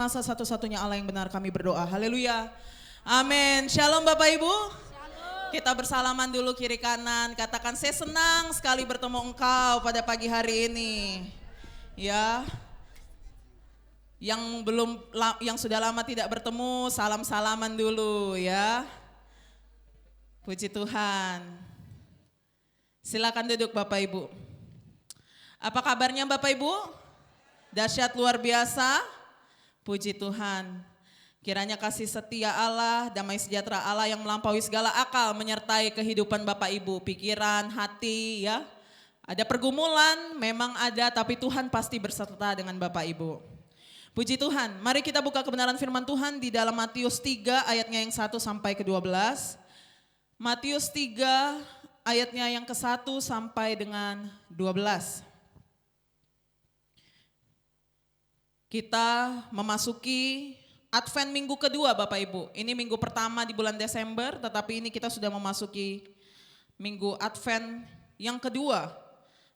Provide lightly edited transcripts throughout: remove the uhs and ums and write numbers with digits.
Masa satu-satunya Allah yang benar kami berdoa. Haleluya. Amin. Shalom Bapak Ibu. Shalom. Kita bersalaman dulu kiri kanan. Katakan saya senang sekali bertemu engkau pada pagi hari ini. Ya. Yang sudah lama tidak bertemu, salam-salaman dulu ya. Puji Tuhan. Silakan duduk Bapak Ibu. Apa kabarnya Bapak Ibu? Dahsyat luar biasa. Puji Tuhan, kiranya kasih setia Allah, damai sejahtera Allah yang melampaui segala akal menyertai kehidupan Bapak Ibu, pikiran, hati ya. Ada pergumulan, memang ada, tapi Tuhan pasti berserta dengan Bapak Ibu. Puji Tuhan, mari kita buka kebenaran firman Tuhan di dalam Matius 3 ayatnya yang 1 sampai ke 12. Matius 3 ayatnya yang ke 1 sampai dengan 12. Kita memasuki Advent minggu kedua Bapak Ibu. Ini minggu pertama di bulan Desember, tetapi ini kita sudah memasuki minggu Advent yang kedua.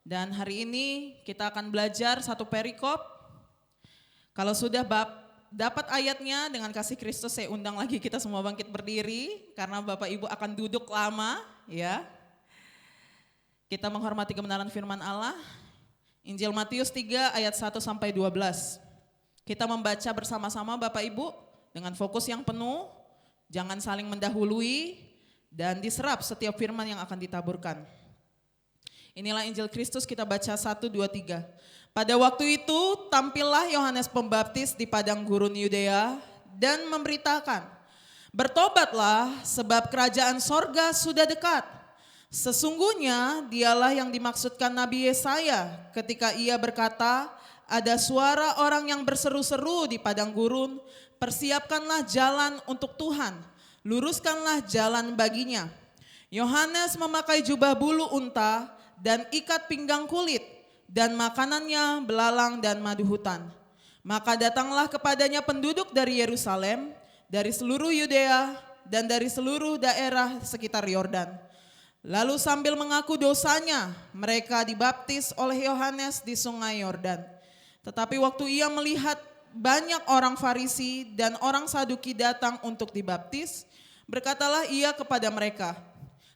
Dan hari ini kita akan belajar satu perikop. Kalau sudah dapat ayatnya dengan kasih Kristus, saya undang lagi kita semua bangkit berdiri. Karena Bapak Ibu akan duduk lama ya. Kita menghormati kebenaran firman Allah. Injil Matius 3 ayat 1 sampai 12. Kita membaca bersama-sama Bapak Ibu dengan fokus yang penuh, jangan saling mendahului dan diserap setiap firman yang akan ditaburkan. Inilah Injil Kristus, kita baca 1, 2, 3. Pada waktu itu tampillah Yohanes Pembaptis di padang gurun Yudea dan memberitakan, bertobatlah sebab kerajaan sorga sudah dekat. Sesungguhnya dialah yang dimaksudkan Nabi Yesaya ketika ia berkata, ada suara orang yang berseru-seru di padang gurun, persiapkanlah jalan untuk Tuhan, luruskanlah jalan baginya. Yohanes memakai jubah bulu unta dan ikat pinggang kulit, dan makanannya belalang dan madu hutan. Maka datanglah kepadanya penduduk dari Yerusalem, dari seluruh Yudea, dan dari seluruh daerah sekitar Yordan. Lalu sambil mengaku dosanya, mereka dibaptis oleh Yohanes di sungai Yordan. Tetapi waktu ia melihat banyak orang Farisi dan orang Saduki datang untuk dibaptis, berkatalah ia kepada mereka,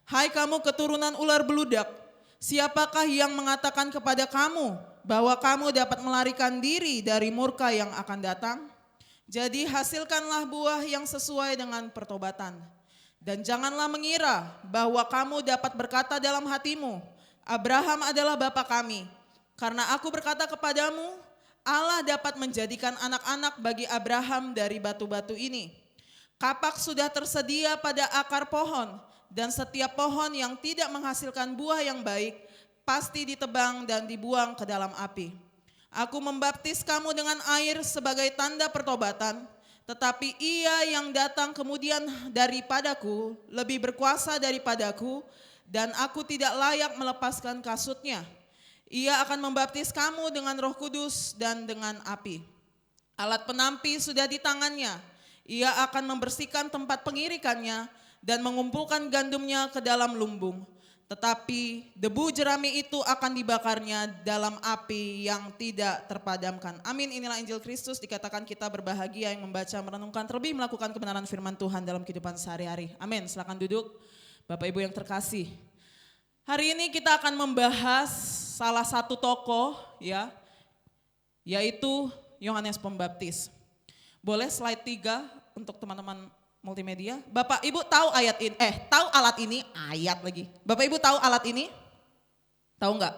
hai kamu keturunan ular beludak, siapakah yang mengatakan kepada kamu bahwa kamu dapat melarikan diri dari murka yang akan datang? Jadi hasilkanlah buah yang sesuai dengan pertobatan. Dan janganlah mengira bahwa kamu dapat berkata dalam hatimu, Abraham adalah bapa kami. Karena aku berkata kepadamu, Allah dapat menjadikan anak-anak bagi Abraham dari batu-batu ini. Kapak sudah tersedia pada akar pohon, dan setiap pohon yang tidak menghasilkan buah yang baik pasti ditebang dan dibuang ke dalam api. Aku membaptis kamu dengan air sebagai tanda pertobatan, tetapi ia yang datang kemudian daripadaku lebih berkuasa daripadaku, dan aku tidak layak melepaskan kasutnya. Ia akan membaptis kamu dengan Roh Kudus dan dengan api. Alat penampi sudah di tangannya. Ia akan membersihkan tempat pengirikannya dan mengumpulkan gandumnya ke dalam lumbung. Tetapi debu jerami itu akan dibakarnya dalam api yang tidak terpadamkan. Amin. Inilah Injil Kristus, dikatakan kita berbahagia yang membaca, merenungkan, terlebih melakukan kebenaran firman Tuhan dalam kehidupan sehari-hari. Amin. Silakan duduk Bapak Ibu yang terkasih. Hari ini kita akan membahas salah satu tokoh ya, yaitu Yohanes Pembaptis. Boleh slide 3 untuk teman-teman multimedia. Bapak Ibu tahu tahu alat ini? Ayat lagi. Bapak Ibu tahu alat ini? Tahu enggak?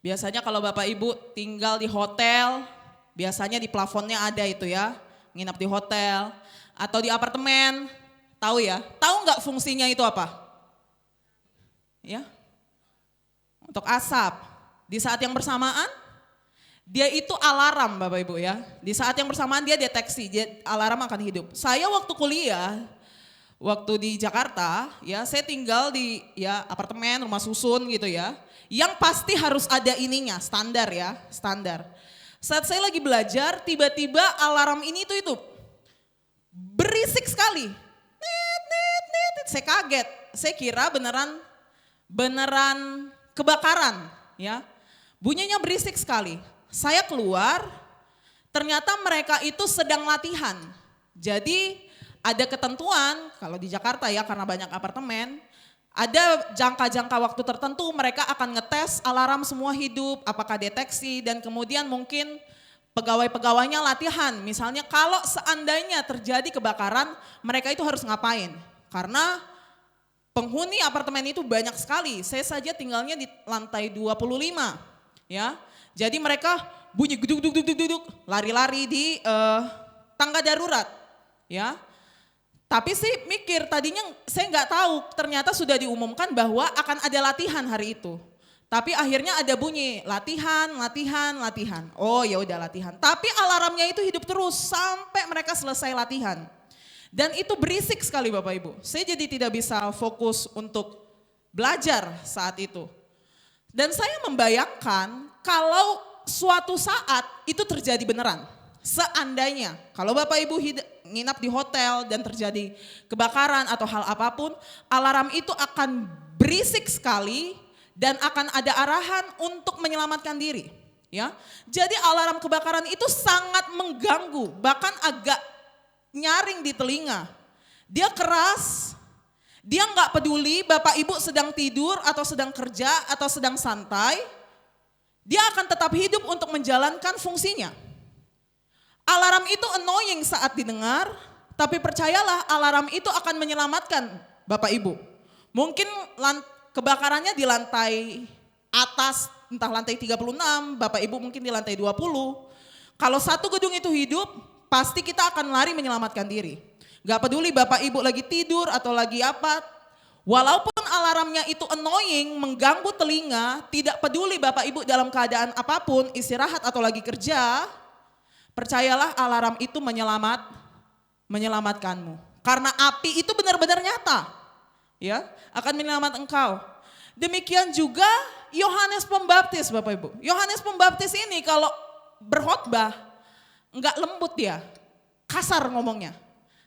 Biasanya kalau Bapak Ibu tinggal di hotel, biasanya di plafonnya ada itu ya, nginap di hotel atau di apartemen, tahu ya? Tahu enggak fungsinya itu apa? Ya, untuk asap. Di saat yang bersamaan, dia itu alarm Bapak Ibu ya. Di saat yang bersamaan dia deteksi, alarm akan hidup. Saya waktu kuliah, waktu di Jakarta ya, saya tinggal di ya apartemen, rumah susun gitu ya. Yang pasti harus ada ininya, standar ya, standar. Saat saya lagi belajar, tiba-tiba alarm ini itu berisik sekali. Net. Saya kaget, saya kira beneran kebakaran ya. Bunyinya berisik sekali. Saya keluar, ternyata mereka itu sedang latihan. Jadi ada ketentuan, kalau di Jakarta ya karena banyak apartemen, ada jangka-jangka waktu tertentu mereka akan ngetes alarm semua hidup, apakah deteksi, dan kemudian mungkin pegawai-pegawainya latihan. Misalnya kalau seandainya terjadi kebakaran, mereka itu harus ngapain? Karena penghuni apartemen itu banyak sekali, saya saja tinggalnya di lantai 25 ya. Jadi mereka bunyi geduk-duk-duk-duk, lari-lari di tangga darurat ya. Tapi sih mikir tadinya saya nggak tahu, ternyata sudah diumumkan bahwa akan ada latihan hari itu. Tapi akhirnya ada bunyi latihan. Oh ya udah latihan. Tapi alarmnya itu hidup terus sampai mereka selesai latihan. Dan itu berisik sekali Bapak Ibu. Saya jadi tidak bisa fokus untuk belajar saat itu. Dan saya membayangkan kalau suatu saat itu terjadi beneran. Seandainya kalau Bapak Ibu nginap di hotel dan terjadi kebakaran atau hal apapun, alarm itu akan berisik sekali dan akan ada arahan untuk menyelamatkan diri. Ya, jadi alarm kebakaran itu sangat mengganggu, bahkan agak nyaring di telinga. Dia keras, dia nggak peduli Bapak Ibu sedang tidur atau sedang kerja atau sedang santai, dia akan tetap hidup untuk menjalankan fungsinya. Alarm itu annoying saat didengar, tapi percayalah alarm itu akan menyelamatkan Bapak Ibu. Mungkin kebakarannya di lantai atas, entah lantai 36, Bapak Ibu mungkin di lantai 20. Kalau satu gedung itu hidup, pasti kita akan lari menyelamatkan diri. Gak peduli Bapak Ibu lagi tidur atau lagi apa, walaupun alarmnya itu annoying, mengganggu telinga, tidak peduli Bapak Ibu dalam keadaan apapun, istirahat atau lagi kerja, percayalah alarm itu menyelamatkanmu. Karena api itu benar-benar nyata, ya, akan menyelamatkan engkau. Demikian juga Yohanes Pembaptis Bapak Ibu. Yohanes Pembaptis ini kalau berkhotbah enggak lembut dia, kasar ngomongnya,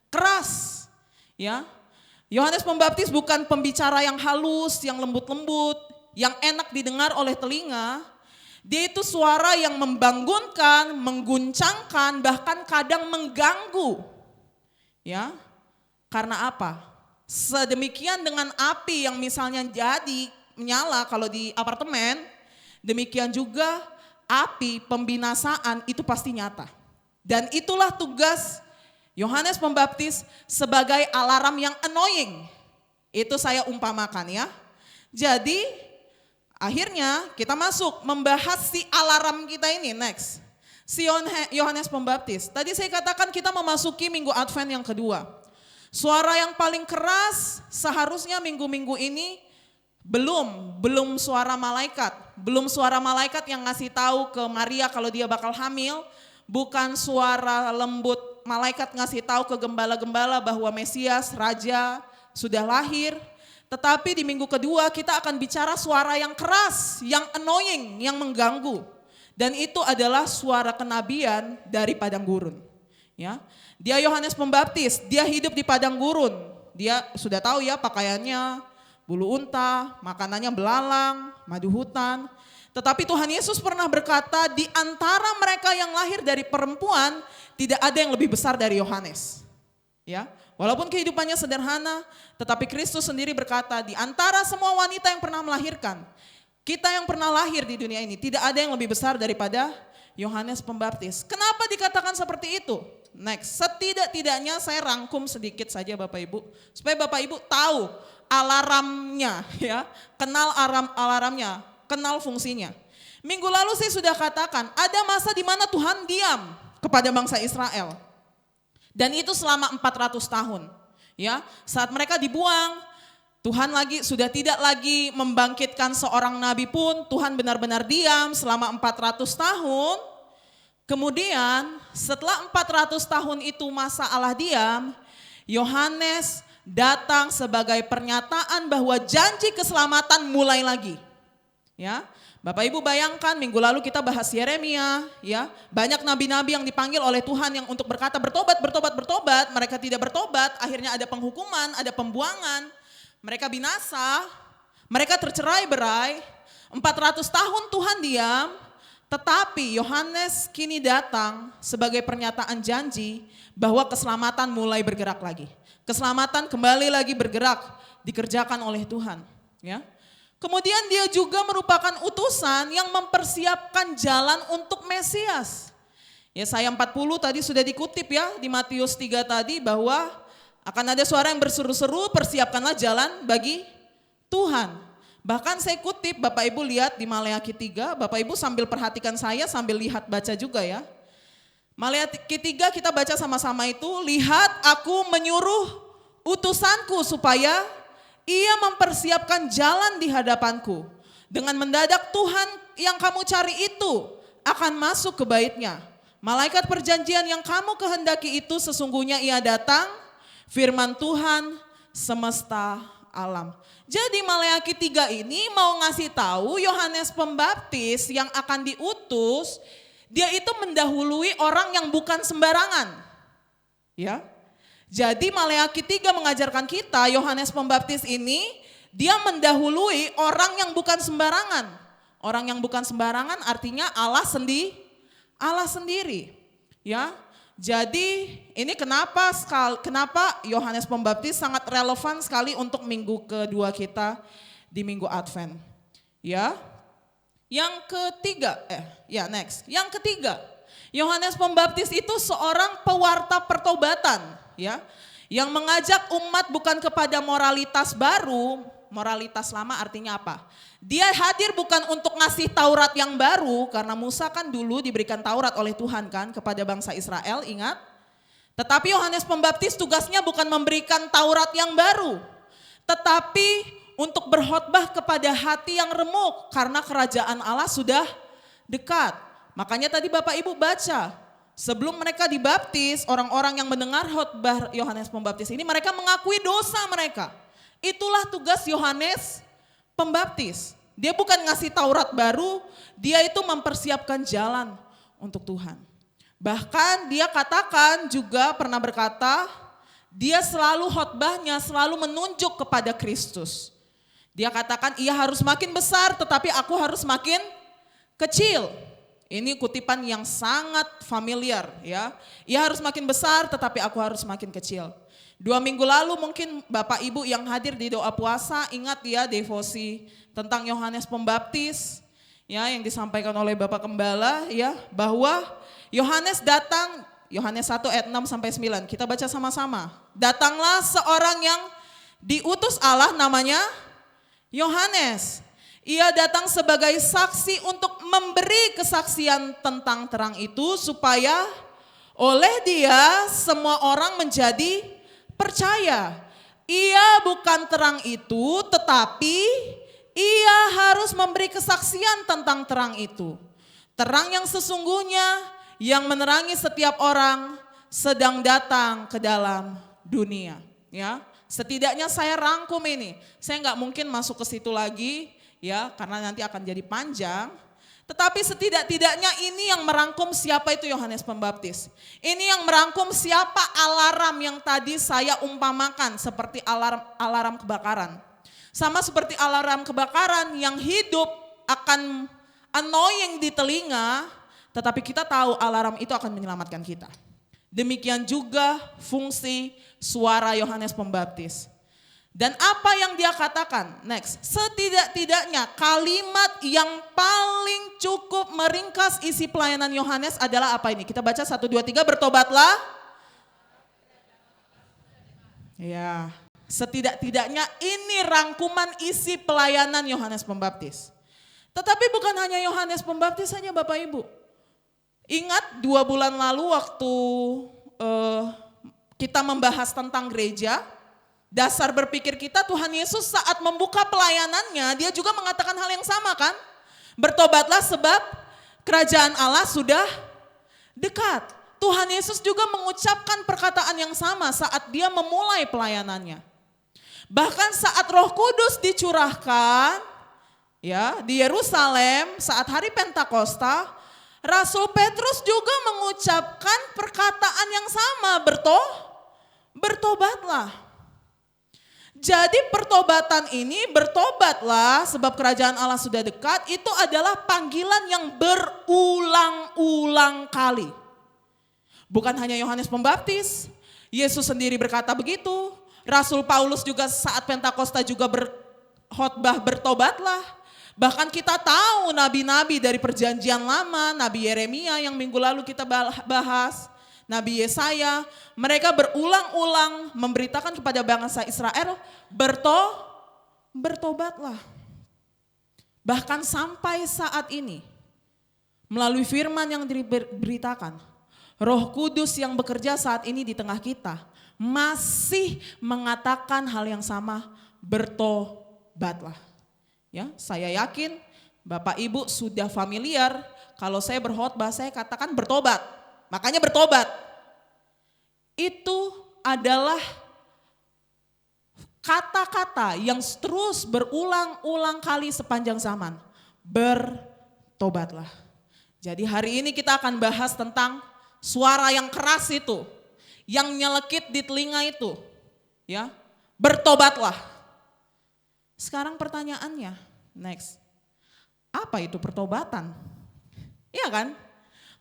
keras, ya. Yohanes Pembaptis bukan pembicara yang halus, yang lembut-lembut, yang enak didengar oleh telinga. Dia itu suara yang membangunkan, mengguncangkan, bahkan kadang mengganggu. Ya. Karena apa? Sedemikian dengan api yang misalnya jadi menyala kalau di apartemen, demikian juga api pembinasaan itu pasti nyata. Dan itulah tugas Yohanes Pembaptis sebagai alarm yang annoying. Itu saya umpamakan ya. Jadi akhirnya kita masuk membahas si alarm kita ini next. Si Yohanes Pembaptis. Tadi saya katakan kita memasuki minggu Advent yang kedua. Suara yang paling keras seharusnya minggu-minggu ini belum suara malaikat. Belum suara malaikat yang ngasih tahu ke Maria kalau dia bakal hamil. Bukan suara lembut malaikat ngasih tahu ke gembala-gembala bahwa Mesias, Raja sudah lahir. Tetapi di minggu kedua kita akan bicara suara yang keras, yang annoying, yang mengganggu. Dan itu adalah suara kenabian dari padang gurun. Ya, dia Yohanes Pembaptis, dia hidup di padang gurun. Dia sudah tahu ya pakaiannya bulu unta, makanannya belalang, madu hutan. Tetapi Tuhan Yesus pernah berkata, di antara mereka yang lahir dari perempuan tidak ada yang lebih besar dari Yohanes. Ya, walaupun kehidupannya sederhana, tetapi Kristus sendiri berkata, di antara semua wanita yang pernah melahirkan, kita yang pernah lahir di dunia ini, tidak ada yang lebih besar daripada Yohanes Pembaptis. Kenapa dikatakan seperti itu? Next, setidak-tidaknya saya rangkum sedikit saja Bapak Ibu, supaya Bapak Ibu tahu alarmnya, ya, kenal alarmnya, kenal fungsinya. Minggu lalu saya sudah katakan, ada masa di mana Tuhan diam kepada bangsa Israel. Dan itu selama 400 tahun. Ya, saat mereka dibuang, Tuhan sudah tidak lagi membangkitkan seorang nabi pun, Tuhan benar-benar diam selama 400 tahun. Kemudian setelah 400 tahun itu masa Allah diam, Yohanes datang sebagai pernyataan bahwa janji keselamatan mulai lagi. Ya, Bapak Ibu bayangkan minggu lalu kita bahas Yeremia, ya, banyak nabi-nabi yang dipanggil oleh Tuhan yang untuk berkata bertobat, mereka tidak bertobat, akhirnya ada penghukuman, ada pembuangan, mereka binasa, mereka tercerai-berai, 400 tahun Tuhan diam, Tetapi Yohanes kini datang sebagai pernyataan janji bahwa keselamatan mulai bergerak lagi. Keselamatan kembali lagi bergerak, dikerjakan oleh Tuhan. Ya. Kemudian dia juga merupakan utusan yang mempersiapkan jalan untuk Mesias. Yesaya 40 tadi sudah dikutip ya di Matius 3 tadi bahwa akan ada suara yang berseru-seru, persiapkanlah jalan bagi Tuhan. Bahkan saya kutip, Bapak Ibu lihat di Maleakhi 3, Bapak Ibu sambil perhatikan saya sambil lihat baca juga ya. Maleakhi 3 kita baca sama-sama itu, lihat aku menyuruh utusanku supaya ia mempersiapkan jalan di hadapanku. Dengan mendadak Tuhan yang kamu cari itu akan masuk ke baitnya. Malaikat perjanjian yang kamu kehendaki itu sesungguhnya ia datang, firman Tuhan semesta alam. Jadi Maleakhi 3 ini mau ngasih tahu Yohanes Pembaptis yang akan diutus, dia itu mendahului orang yang bukan sembarangan. Ya. Jadi Maleakhi 3 mengajarkan kita Yohanes Pembaptis ini dia mendahului orang yang bukan sembarangan. Orang yang bukan sembarangan artinya Allah sendiri. Ya. Jadi ini kenapa Yohanes Pembaptis sangat relevan sekali untuk minggu kedua kita di minggu Advent. Ya. Yang ketiga, Yang ketiga, Yohanes Pembaptis itu seorang pewarta pertobatan, ya. Yang mengajak umat bukan kepada moralitas baru, moralitas lama artinya apa? Dia hadir bukan untuk ngasih Taurat yang baru, karena Musa kan dulu diberikan Taurat oleh Tuhan kan kepada bangsa Israel, ingat. Tetapi Yohanes Pembaptis tugasnya bukan memberikan Taurat yang baru, tetapi untuk berkhotbah kepada hati yang remuk, karena kerajaan Allah sudah dekat. Makanya tadi Bapak Ibu baca, sebelum mereka dibaptis, orang-orang yang mendengar khotbah Yohanes Pembaptis ini, mereka mengakui dosa mereka. Itulah tugas Yohanes Pembaptis. Dia bukan ngasih Taurat baru, dia itu mempersiapkan jalan untuk Tuhan. Bahkan dia katakan juga pernah berkata, dia selalu khotbahnya selalu menunjuk kepada Kristus. Dia katakan ia harus makin besar tetapi aku harus makin kecil. Ini kutipan yang sangat familiar ya. Ia harus makin besar tetapi aku harus makin kecil. 2 minggu lalu mungkin Bapak Ibu yang hadir di doa puasa ingat ya devosi tentang Yohanes Pembaptis ya yang disampaikan oleh Bapak Gembala ya bahwa Yohanes datang, Yohanes 1 ayat 6 sampai 9. Kita baca sama-sama. Datanglah seorang yang diutus Allah namanya Yohanes. Ia datang sebagai saksi untuk memberi kesaksian tentang terang itu supaya oleh dia semua orang menjadi percaya. Ia bukan terang itu tetapi ia harus memberi kesaksian tentang terang itu. Terang yang sesungguhnya yang menerangi setiap orang sedang datang ke dalam dunia. Ya, setidaknya saya rangkum ini. Saya nggak mungkin masuk ke situ lagi ya karena nanti akan jadi panjang. Tetapi setidak-tidaknya ini yang merangkum siapa itu Yohanes Pembaptis. Ini yang merangkum siapa alarm yang tadi saya umpamakan seperti alarm kebakaran. Sama seperti alarm kebakaran yang hidup akan annoying di telinga, tetapi kita tahu alarm itu akan menyelamatkan kita. Demikian juga fungsi suara Yohanes Pembaptis. Dan apa yang dia katakan? Next, setidak-tidaknya kalimat yang paling cukup meringkas isi pelayanan Yohanes adalah apa ini? Kita baca 1, 2, 3, bertobatlah. Ya, setidak-tidaknya ini rangkuman isi pelayanan Yohanes Pembaptis. Tetapi bukan hanya Yohanes Pembaptis saja Bapak Ibu. Ingat 2 bulan lalu waktu kita membahas tentang gereja, dasar berpikir kita Tuhan Yesus saat membuka pelayanannya, dia juga mengatakan hal yang sama kan? Bertobatlah sebab kerajaan Allah sudah dekat. Tuhan Yesus juga mengucapkan perkataan yang sama saat dia memulai pelayanannya. Bahkan saat Roh Kudus dicurahkan ya di Yerusalem saat hari Pentakosta, Rasul Petrus juga mengucapkan perkataan yang sama, bertobatlah. Jadi pertobatan ini, bertobatlah sebab kerajaan Allah sudah dekat, itu adalah panggilan yang berulang-ulang kali. Bukan hanya Yohanes Pembaptis, Yesus sendiri berkata begitu. Rasul Paulus juga saat Pentakosta juga berkhotbah bertobatlah. Bahkan kita tahu nabi-nabi dari perjanjian lama, Nabi Yeremia yang minggu lalu kita bahas, Nabi Yesaya, mereka berulang-ulang memberitakan kepada bangsa Israel, bertobatlah. Bahkan sampai saat ini, melalui firman yang diberitakan, Roh Kudus yang bekerja saat ini di tengah kita, masih mengatakan hal yang sama, bertobatlah. Ya, saya yakin Bapak Ibu sudah familiar, kalau saya berkhotbah saya katakan bertobat. Makanya bertobat. Itu adalah kata-kata yang terus berulang-ulang kali sepanjang zaman. Bertobatlah. Jadi hari ini kita akan bahas tentang suara yang keras itu, yang nyelekit di telinga itu, ya, bertobatlah. Sekarang pertanyaannya, next, apa itu pertobatan? Iya kan?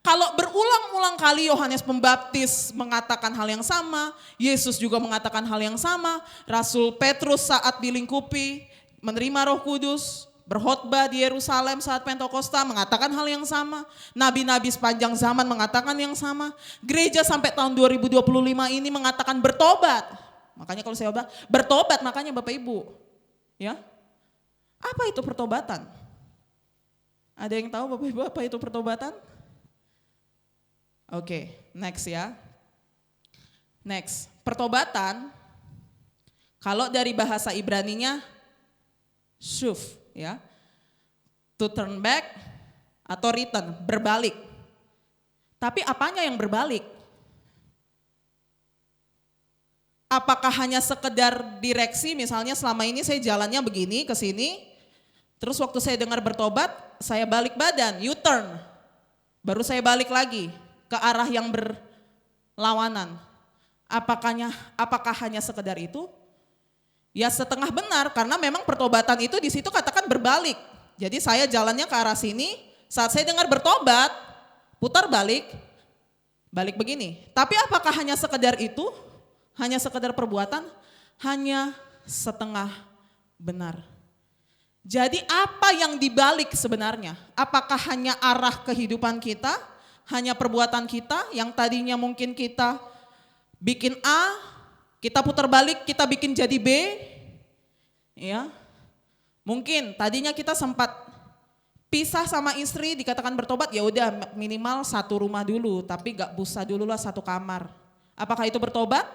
Kalau berulang-ulang kali Yohanes Pembaptis mengatakan hal yang sama, Yesus juga mengatakan hal yang sama, Rasul Petrus saat dilingkupi menerima Roh Kudus, berkhotbah di Yerusalem saat Pentakosta mengatakan hal yang sama, nabi-nabi sepanjang zaman mengatakan yang sama, gereja sampai tahun 2025 ini mengatakan bertobat. Makanya kalau saya bertobat, makanya Bapak Ibu, ya. Apa itu pertobatan? Ada yang tahu Bapak Ibu apa itu pertobatan? Oke, next ya. Next, pertobatan kalau dari bahasa Ibraninya shuv, ya, to turn back atau return, berbalik. Tapi apanya yang berbalik? Apakah hanya sekedar direksi, misalnya selama ini saya jalannya begini ke sini, terus waktu saya dengar bertobat, saya balik badan, U-turn, baru saya balik lagi ke arah yang berlawanan. Apakah hanya sekedar itu? Ya setengah benar, karena memang pertobatan itu di situ katakan berbalik. Jadi saya jalannya ke arah sini, saat saya dengar bertobat, putar balik begini. Tapi apakah hanya sekedar itu? Hanya sekedar perbuatan? Hanya setengah benar. Jadi apa yang dibalik sebenarnya? Apakah hanya arah kehidupan kita? Hanya perbuatan kita yang tadinya mungkin kita bikin A, kita putar balik, kita bikin jadi B, ya. Mungkin tadinya kita sempat pisah sama istri, dikatakan bertobat, ya udah minimal satu rumah dulu, tapi gak busa dulu lah satu kamar. Apakah itu bertobat?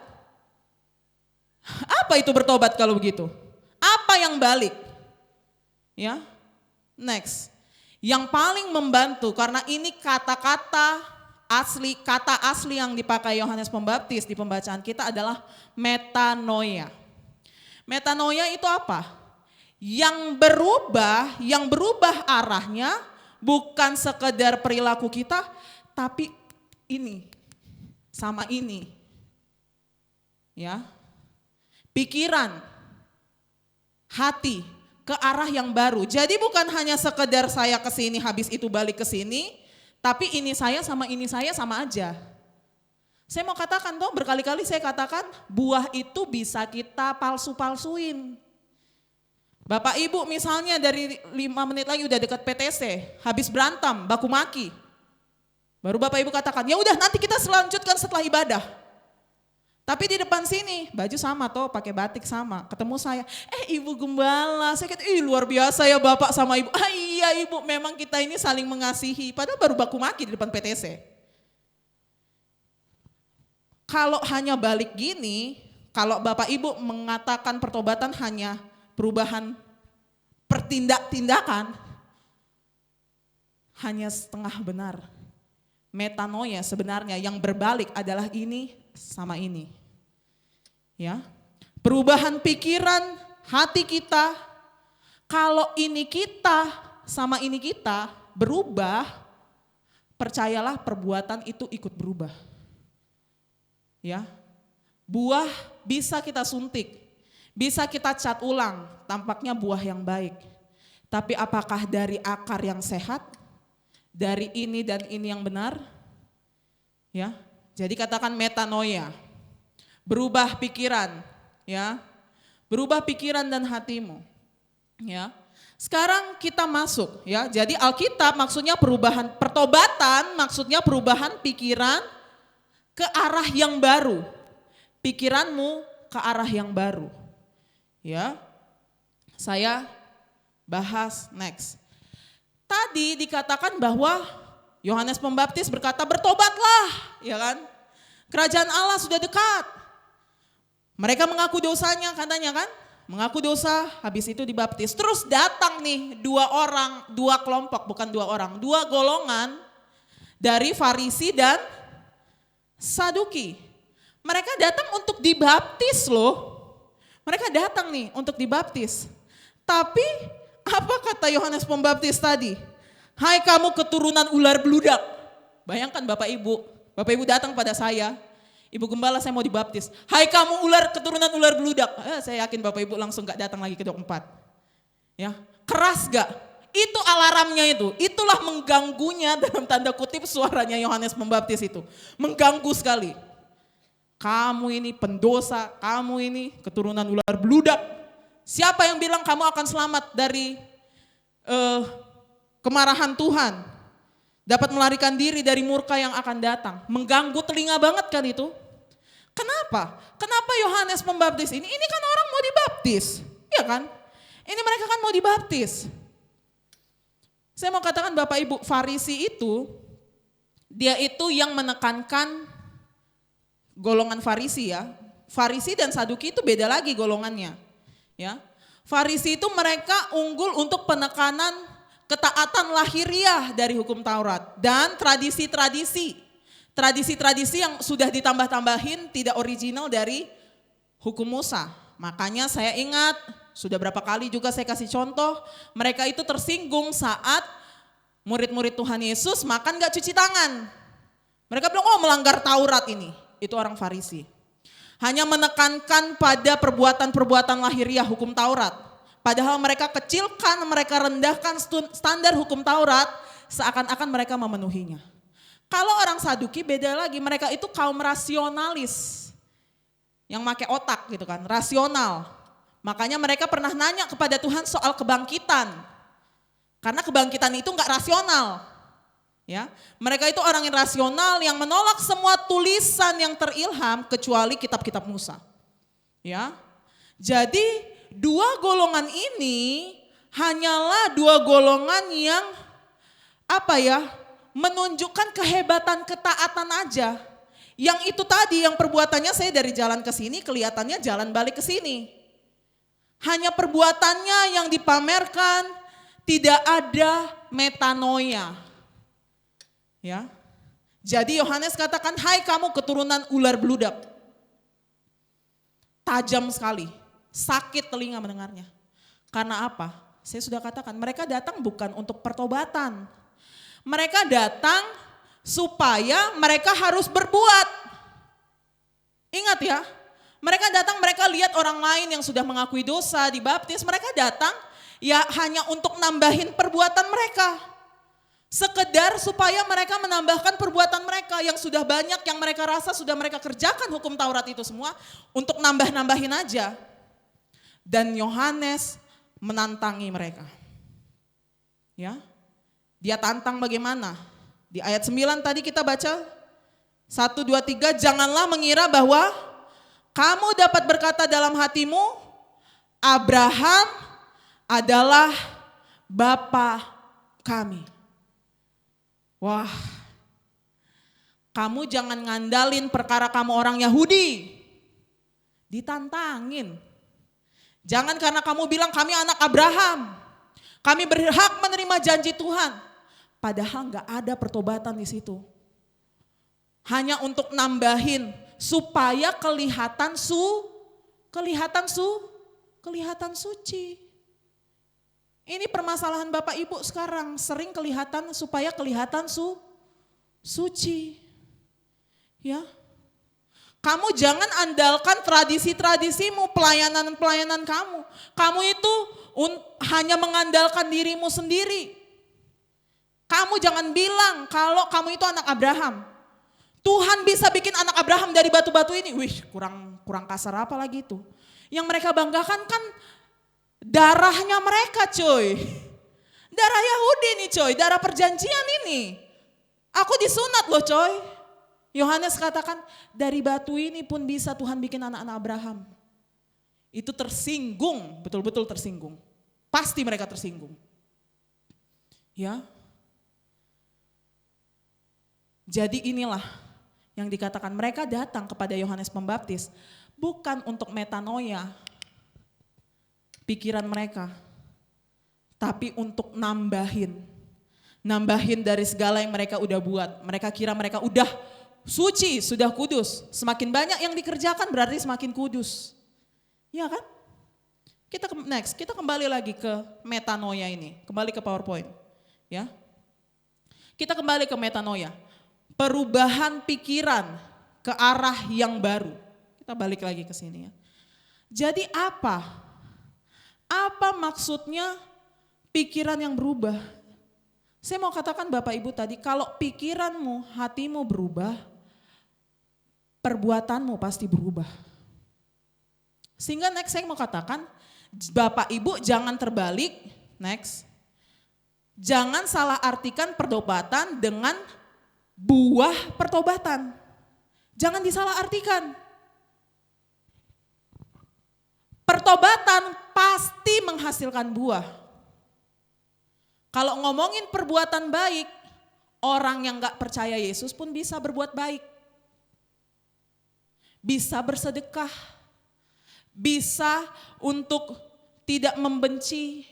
Apa itu bertobat kalau begitu? Apa yang balik? Ya, next. Yang paling membantu, karena ini kata asli yang dipakai Yohanes Pembaptis di pembacaan kita adalah metanoia. Metanoia itu apa? Yang berubah arahnya bukan sekedar perilaku kita, tapi ini sama ini. Ya. Pikiran, hati, ke arah yang baru. Jadi bukan hanya sekedar saya ke sini habis itu balik ke sini, tapi ini saya sama aja. Saya mau katakan toh, berkali-kali saya katakan buah itu bisa kita palsu-palsuin. Bapak Ibu misalnya dari 5 menit lagi udah dekat PTC, habis berantem, baku maki. Baru Bapak Ibu katakan, ya udah nanti kita selanjutkan setelah ibadah. Tapi di depan sini, baju sama toh, pakai batik sama. Ketemu saya, Ibu Gembala, saya kata, luar biasa ya Bapak sama Ibu. Iya Ibu, memang kita ini saling mengasihi. Padahal baru baku maki di depan PTC. Kalau hanya balik gini, kalau Bapak Ibu mengatakan pertobatan hanya perubahan tindakan, hanya setengah benar. Metanoia sebenarnya yang berbalik adalah ini sama ini. Ya. Perubahan pikiran, hati kita. Kalau ini kita sama ini kita berubah, percayalah perbuatan itu ikut berubah. Ya. Buah bisa kita suntik. bisa kita cat ulang, tampaknya buah yang baik. Tapi apakah dari akar yang sehat? Dari ini dan ini yang benar? Ya. Jadi katakan metanoia. Berubah pikiran, ya. Berubah pikiran dan hatimu. Ya. Sekarang kita masuk, ya. Jadi Alkitab maksudnya perubahan, pertobatan maksudnya perubahan pikiran ke arah yang baru. Pikiranmu ke arah yang baru. Ya. Saya bahas next. Tadi dikatakan bahwa Yohanes Pembaptis berkata bertobatlah, ya kan? Kerajaan Allah sudah dekat. Mereka mengaku dosanya katanya kan? Mengaku dosa, habis itu dibaptis. Terus datang nih dua kelompok, bukan dua golongan dari Farisi dan Saduki. Mereka datang untuk dibaptis loh. Mereka datang nih untuk dibaptis. Tapi apa kata Yohanes Pembaptis tadi? Hai kamu keturunan ular beludak. Bayangkan Bapak Ibu datang pada saya. Ibu Gembala saya mau dibaptis. Hai kamu keturunan ular beludak. Saya yakin Bapak Ibu langsung gak datang lagi ke Dok 4. Ya, keras gak? Itu alarmnya itu. Itulah mengganggunya dalam tanda kutip suaranya Yohanes Pembaptis itu. Mengganggu sekali. Kamu ini pendosa, kamu ini keturunan ular beludak. Siapa yang bilang kamu akan selamat dari kemarahan Tuhan? Dapat melarikan diri dari murka yang akan datang. Mengganggu telinga banget kan itu. Kenapa? Kenapa Yohanes Pembaptis ini? Ini kan orang mau dibaptis. Iya kan? Ini mereka kan mau dibaptis. Saya mau katakan Bapak Ibu, Farisi itu, dia itu yang menekankan golongan Farisi ya. Farisi dan Saduki itu beda lagi golongannya. Ya. Farisi itu mereka unggul untuk penekanan ketaatan lahiriah dari hukum Taurat dan tradisi-tradisi yang sudah ditambah-tambahin tidak original dari hukum Musa. Makanya saya ingat sudah berapa kali juga saya kasih contoh, mereka itu tersinggung saat murid-murid Tuhan Yesus makan gak cuci tangan. Mereka bilang melanggar Taurat ini, itu orang Farisi. Hanya menekankan pada perbuatan-perbuatan lahiriah hukum Taurat. Padahal mereka kecilkan, mereka rendahkan standar hukum Taurat seakan-akan mereka memenuhinya. Kalau orang Saduki beda lagi, mereka itu kaum rasionalis. Yang pakai otak gitu kan, rasional. Makanya mereka pernah nanya kepada Tuhan soal kebangkitan. Karena kebangkitan itu enggak rasional. Ya, mereka itu orang yang rasional yang menolak semua tulisan yang terilham kecuali kitab-kitab Musa. Ya. Jadi dua golongan ini hanyalah dua golongan yang menunjukkan kehebatan ketaatan aja. Yang itu tadi yang perbuatannya saya dari jalan ke sini kelihatannya jalan balik ke sini. Hanya perbuatannya yang dipamerkan, tidak ada metanoia. Ya. Jadi Yohanes katakan, "Hai kamu keturunan ular beludak." Tajam sekali. Sakit telinga mendengarnya. Karena apa? Saya sudah katakan, mereka datang bukan untuk pertobatan. Mereka datang supaya mereka harus berbuat. Ingat ya, mereka datang, mereka lihat orang lain yang sudah mengakui dosa, dibaptis. Mereka datang ya hanya untuk nambahin perbuatan mereka. Sekedar supaya mereka menambahkan perbuatan mereka yang sudah banyak, yang mereka rasa sudah mereka kerjakan hukum Taurat itu semua. Untuk nambah-nambahin aja. Dan Yohanes menantangi mereka. Ya. Dia tantang bagaimana? Di ayat 9 tadi kita baca 1, 2, 3, janganlah mengira bahwa kamu dapat berkata dalam hatimu, Abraham adalah bapa kami. Wah, kamu jangan ngandalin perkara kamu orang Yahudi. Ditantangin. Jangan karena kamu bilang kami anak Abraham, kami berhak menerima janji Tuhan. Padahal gak ada pertobatan di situ. Hanya untuk nambahin supaya kelihatan suci. Ini permasalahan Bapak Ibu sekarang, sering kelihatan supaya kelihatan suci. Ya. Kamu jangan andalkan tradisi-tradisimu, pelayanan-pelayanan kamu. Kamu itu hanya mengandalkan dirimu sendiri. Kamu jangan bilang kalau kamu itu anak Abraham. Tuhan bisa bikin anak Abraham dari batu-batu ini. Wih, kurang kasar apa lagi itu. Yang mereka banggakan kan darahnya mereka, coy. Darah Yahudi nih, coy, darah perjanjian ini. Aku disunat loh, coy. Yohanes katakan, dari batu ini pun bisa Tuhan bikin anak-anak Abraham. Itu tersinggung, betul-betul tersinggung. Pasti mereka tersinggung. Ya. Jadi inilah yang dikatakan mereka datang kepada Yohanes Pembaptis bukan untuk metanoia pikiran mereka, tapi untuk nambahin dari segala yang mereka udah buat. Mereka kira mereka udah suci, sudah kudus. Semakin banyak yang dikerjakan berarti semakin kudus. Ya kan? Kita kembali lagi ke metanoia ini, kembali ke PowerPoint. Ya. Kita kembali ke metanoia. Perubahan pikiran ke arah yang baru. Kita balik lagi ke sini ya. Jadi apa? Apa maksudnya pikiran yang berubah? Saya mau katakan Bapak Ibu tadi, kalau pikiranmu, hatimu berubah, perbuatanmu pasti berubah. Sehingga next saya mau katakan, Bapak Ibu jangan terbalik, next. Jangan salah artikan pertobatan dengan buah pertobatan. Jangan disalah artikan. Pertobatan pasti menghasilkan buah. Kalau ngomongin perbuatan baik, orang yang gak percaya Yesus pun bisa berbuat baik. Bisa bersedekah. Bisa untuk tidak membenci.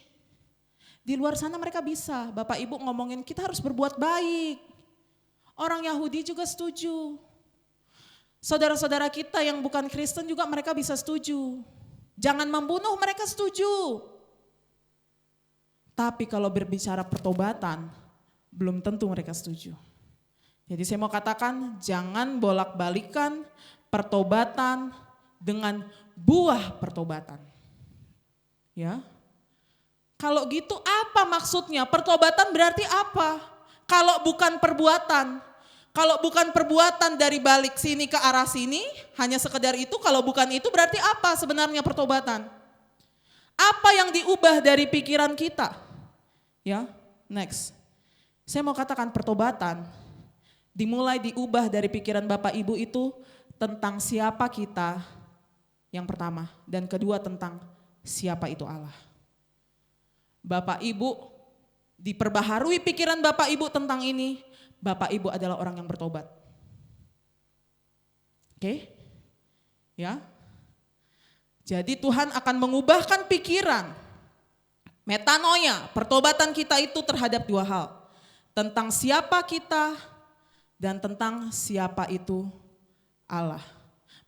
Di luar sana mereka bisa. Bapak Ibu ngomongin kita harus berbuat baik. Orang Yahudi juga setuju. Saudara-saudara kita yang bukan Kristen juga mereka bisa setuju. Jangan membunuh, mereka setuju. Tapi kalau berbicara pertobatan, belum tentu mereka setuju. Jadi saya mau katakan jangan bolak-balikan pertobatan dengan buah pertobatan. Ya. Kalau gitu apa maksudnya? Pertobatan berarti apa? Kalau bukan perbuatan, kalau bukan perbuatan dari balik sini ke arah sini, hanya sekedar itu, kalau bukan itu berarti apa sebenarnya pertobatan? Apa yang diubah dari pikiran kita? Ya, next. Saya mau katakan pertobatan dimulai diubah dari pikiran Bapak Ibu itu tentang siapa kita yang pertama, dan kedua tentang siapa itu Allah. Bapak Ibu diperbaharui pikiran Bapak Ibu tentang ini, Bapak Ibu adalah orang yang bertobat. Oke? Ya. Jadi Tuhan akan mengubahkan pikiran. Metanoia, pertobatan kita itu terhadap dua hal. Tentang siapa kita dan tentang siapa itu Allah.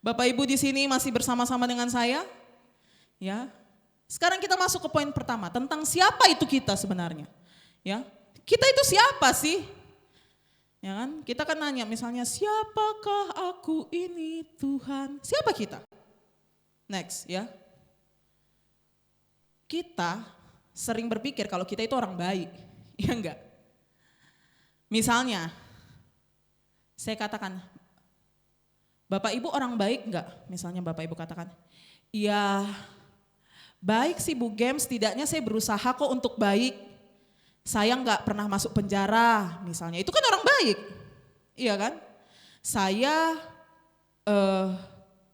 Bapak Ibu di sini masih bersama-sama dengan saya? Ya. Sekarang kita masuk ke poin pertama, tentang siapa itu kita sebenarnya. Ya, kita itu siapa sih? Ya kan? Kita kan nanya misalnya, siapakah aku ini Tuhan? Siapa kita? Next ya. Kita sering berpikir kalau kita itu orang baik. Ya enggak? Misalnya, saya katakan, Bapak Ibu orang baik enggak? Misalnya Bapak Ibu katakan, iya baik sih Bu Gem, setidaknya saya berusaha kok untuk baik. Saya nggak pernah masuk penjara misalnya, itu kan orang baik, iya kan? Saya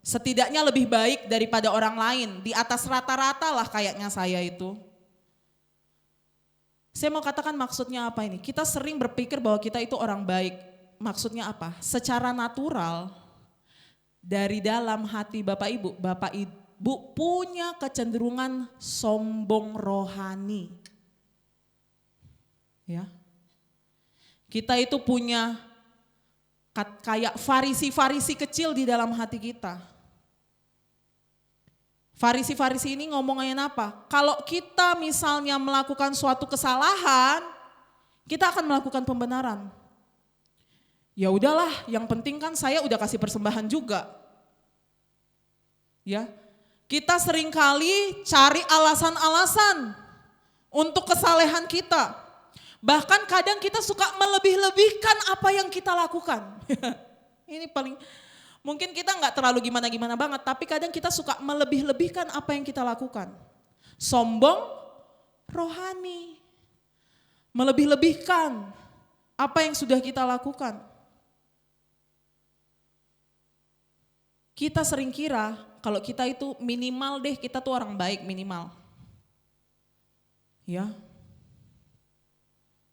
setidaknya lebih baik daripada orang lain, di atas rata-rata lah kayaknya saya itu. Saya mau katakan maksudnya apa ini? Kita sering berpikir bahwa kita itu orang baik, maksudnya apa? Secara natural dari dalam hati Bapak Ibu punya kecenderungan sombong rohani. Ya, kita itu punya kayak farisi-farisi kecil di dalam hati kita. Farisi-farisi ini ngomongin apa? Kalau kita misalnya melakukan suatu kesalahan, kita akan melakukan pembenaran. Ya udahlah, yang penting kan saya udah kasih persembahan juga. Ya, kita seringkali cari alasan-alasan untuk kesalehan kita. Bahkan kadang kita suka melebih-lebihkan apa yang kita lakukan. Ini paling, mungkin kita nggak terlalu gimana-gimana banget, tapi kadang kita suka melebih-lebihkan apa yang kita lakukan. Sombong, rohani. Melebih-lebihkan apa yang sudah kita lakukan. Kita sering kira kalau kita itu minimal deh, kita tuh orang baik minimal. Ya.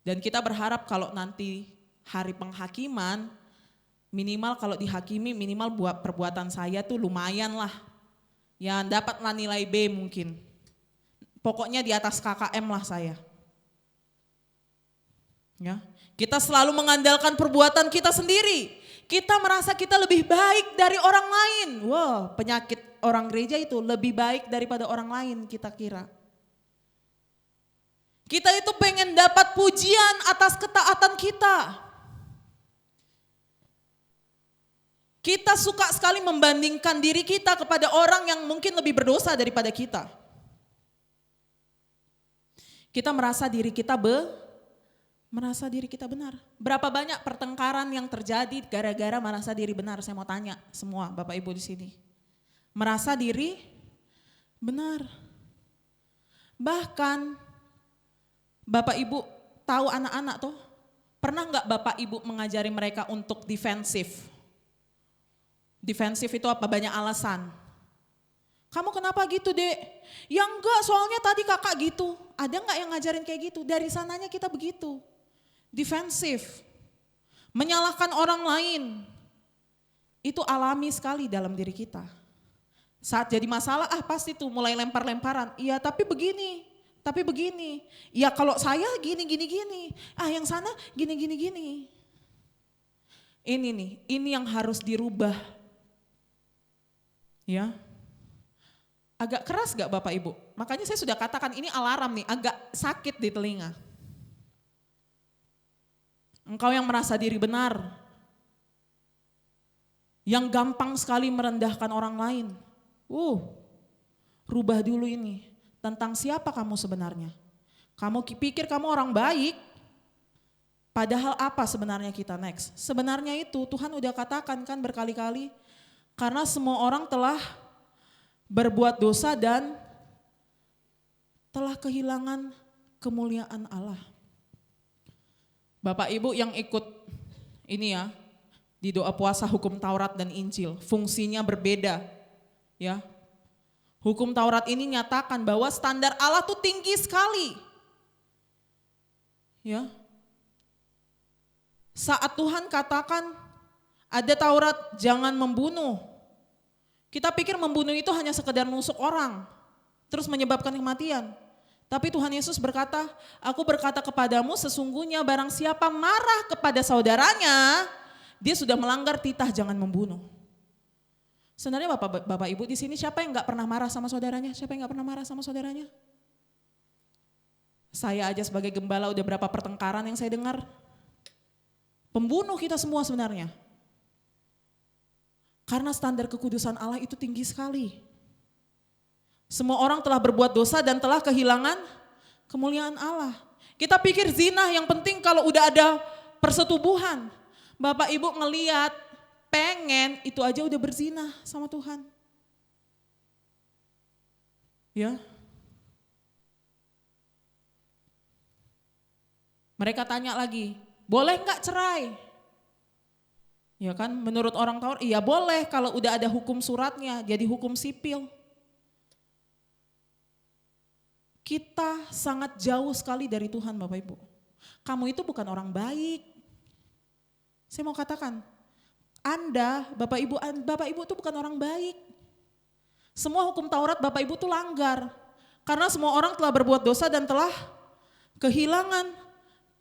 Dan kita berharap kalau nanti hari penghakiman, minimal kalau dihakimi minimal buat perbuatan saya tuh lumayan lah. Ya dapatlah nilai B mungkin. Pokoknya di atas KKM lah saya. Ya, kita selalu mengandalkan perbuatan kita sendiri. Kita merasa kita lebih baik dari orang lain. Wow, penyakit orang gereja itu lebih baik daripada orang lain kita kira. Kita itu pengen dapat pujian atas ketaatan kita. Kita suka sekali membandingkan diri kita kepada orang yang mungkin lebih berdosa daripada kita. Kita merasa diri kita benar. Berapa banyak pertengkaran yang terjadi gara-gara merasa diri benar? Saya mau tanya semua Bapak Ibu di sini. Merasa diri benar. Bahkan Bapak Ibu tahu anak-anak tuh, pernah nggak Bapak Ibu mengajari mereka untuk defensif? Defensif itu apa? Banyak alasan. Kamu kenapa gitu, Dek? Ya enggak, soalnya tadi kakak gitu. Ada nggak yang ngajarin kayak gitu? Dari sananya kita begitu. Defensif, menyalahkan orang lain, itu alami sekali dalam diri kita. Saat jadi masalah, pasti tuh mulai lempar-lemparan. Iya tapi begini. Ya kalau saya gini. Yang sana gini. Ini yang harus dirubah. Ya, agak keras gak Bapak Ibu? Makanya saya sudah katakan ini alarm nih, agak sakit di telinga. Engkau yang merasa diri benar, yang gampang sekali merendahkan orang lain. Rubah dulu ini, tentang siapa kamu sebenarnya. Kamu pikir kamu orang baik, padahal apa sebenarnya kita next? Sebenarnya itu Tuhan udah katakan kan berkali-kali, karena semua orang telah berbuat dosa dan telah kehilangan kemuliaan Allah. Bapak Ibu yang ikut ini ya, di doa puasa hukum Taurat dan Injil, fungsinya berbeda ya. Hukum Taurat ini nyatakan bahwa standar Allah tuh tinggi sekali. Ya. Saat Tuhan katakan ada Taurat jangan membunuh. Kita pikir membunuh itu hanya sekedar nusuk orang, terus menyebabkan kematian. Tapi Tuhan Yesus berkata, aku berkata kepadamu sesungguhnya barang siapa marah kepada saudaranya, dia sudah melanggar titah jangan membunuh. Sebenarnya Bapak Ibu di sini siapa yang gak pernah marah sama saudaranya? Siapa yang gak pernah marah sama saudaranya? Saya aja sebagai gembala udah berapa pertengkaran yang saya dengar. Pembunuh kita semua sebenarnya. Karena standar kekudusan Allah itu tinggi sekali. Semua orang telah berbuat dosa dan telah kehilangan kemuliaan Allah. Kita pikir zina yang penting kalau udah ada persetubuhan. Bapak Ibu ngeliat, pengen itu aja udah berzina sama Tuhan. Ya. Mereka tanya lagi, boleh nggak cerai? Ya kan, menurut orang Taurat, iya boleh kalau udah ada hukum suratnya, jadi hukum sipil. Kita sangat jauh sekali dari Tuhan Bapak Ibu. Kamu itu bukan orang baik. Saya mau katakan, Anda, Bapak Ibu itu bukan orang baik. Semua hukum Taurat Bapak Ibu itu langgar. Karena semua orang telah berbuat dosa dan telah kehilangan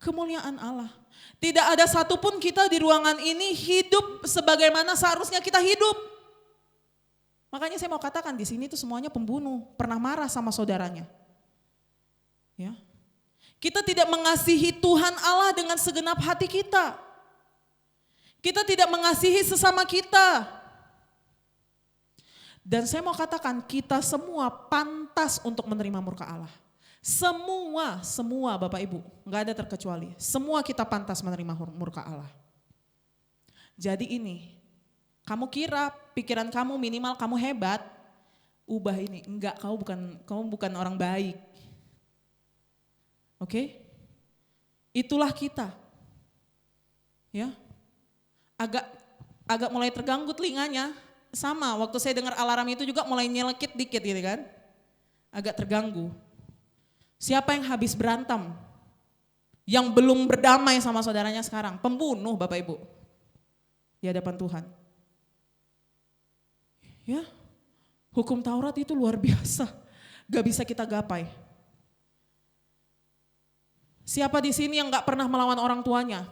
kemuliaan Allah. Tidak ada satupun kita di ruangan ini hidup sebagaimana seharusnya kita hidup. Makanya saya mau katakan di sini itu semuanya pembunuh, pernah marah sama saudaranya. Ya. Kita tidak mengasihi Tuhan Allah dengan segenap hati kita. Kita tidak mengasihi sesama kita. Dan saya mau katakan kita semua pantas untuk menerima murka Allah. Semua Bapak Ibu, nggak ada terkecuali. Semua kita pantas menerima murka Allah. Jadi ini, kamu kira pikiran kamu minimal kamu hebat, ubah ini. Enggak, kamu bukan orang baik. Oke? Itulah kita. Ya. Agak mulai terganggu telinganya. Sama, waktu saya dengar alarm itu juga mulai nyelekit dikit gitu kan. Agak terganggu. Siapa yang habis berantem? Yang belum berdamai sama saudaranya sekarang? Pembunuh Bapak Ibu. Di hadapan Tuhan. Ya, hukum Taurat itu luar biasa. Gak bisa kita gapai. Siapa di sini yang gak pernah melawan orang tuanya?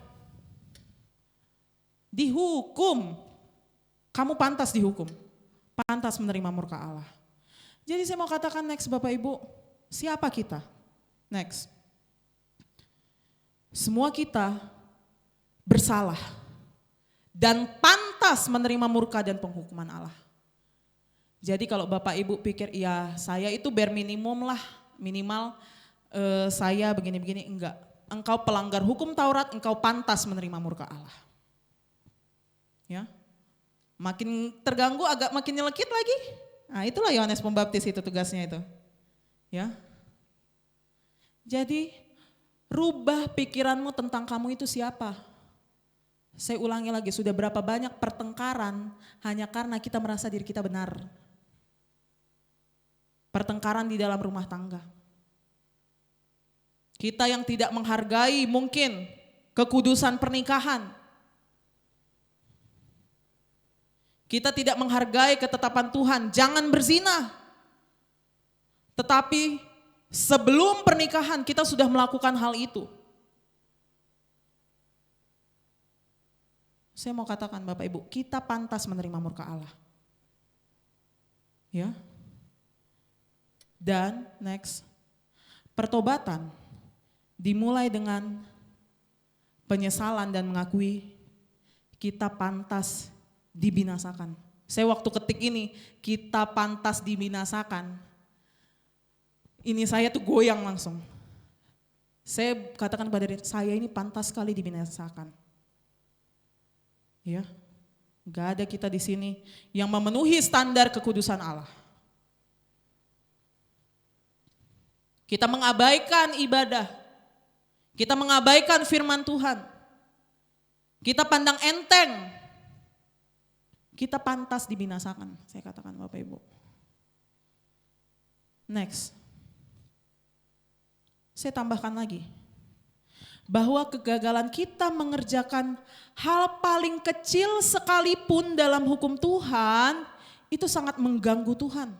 Dihukum. Kamu pantas dihukum. Pantas menerima murka Allah. Jadi saya mau katakan next Bapak Ibu. Siapa kita? Next. Semua kita bersalah. Dan pantas menerima murka dan penghukuman Allah. Jadi kalau Bapak Ibu pikir, ya saya itu bare minimum lah. Minimal saya begini-begini, enggak. Engkau pelanggar hukum Taurat, engkau pantas menerima murka Allah. Ya. Makin terganggu, agak makin nyelekit lagi. Nah itulah Yohanes Pembaptis itu tugasnya itu. Ya. Jadi rubah pikiranmu tentang kamu itu siapa. Saya ulangi lagi, sudah berapa banyak pertengkaran hanya karena kita merasa diri kita benar. Pertengkaran di dalam rumah tangga. Kita yang tidak menghargai mungkin kekudusan pernikahan. Kita tidak menghargai ketetapan Tuhan, jangan berzina. Tetapi sebelum pernikahan kita sudah melakukan hal itu. Saya mau katakan Bapak Ibu, kita pantas menerima murka Allah. Ya. Dan next, pertobatan dimulai dengan penyesalan dan mengakui kita pantas dibinasakan. Saya waktu ketik ini, kita pantas dibinasakan. Ini saya tuh goyang langsung. Saya katakan pada diri, saya ini pantas sekali dibinasakan. Ya, gak ada kita di sini yang memenuhi standar kekudusan Allah. Kita mengabaikan ibadah. Kita mengabaikan firman Tuhan. Kita pandang enteng. Kita pantas dibinasakan, saya katakan Bapak Ibu. Next. Saya tambahkan lagi. Bahwa kegagalan kita mengerjakan hal paling kecil sekalipun dalam hukum Tuhan, itu sangat mengganggu Tuhan.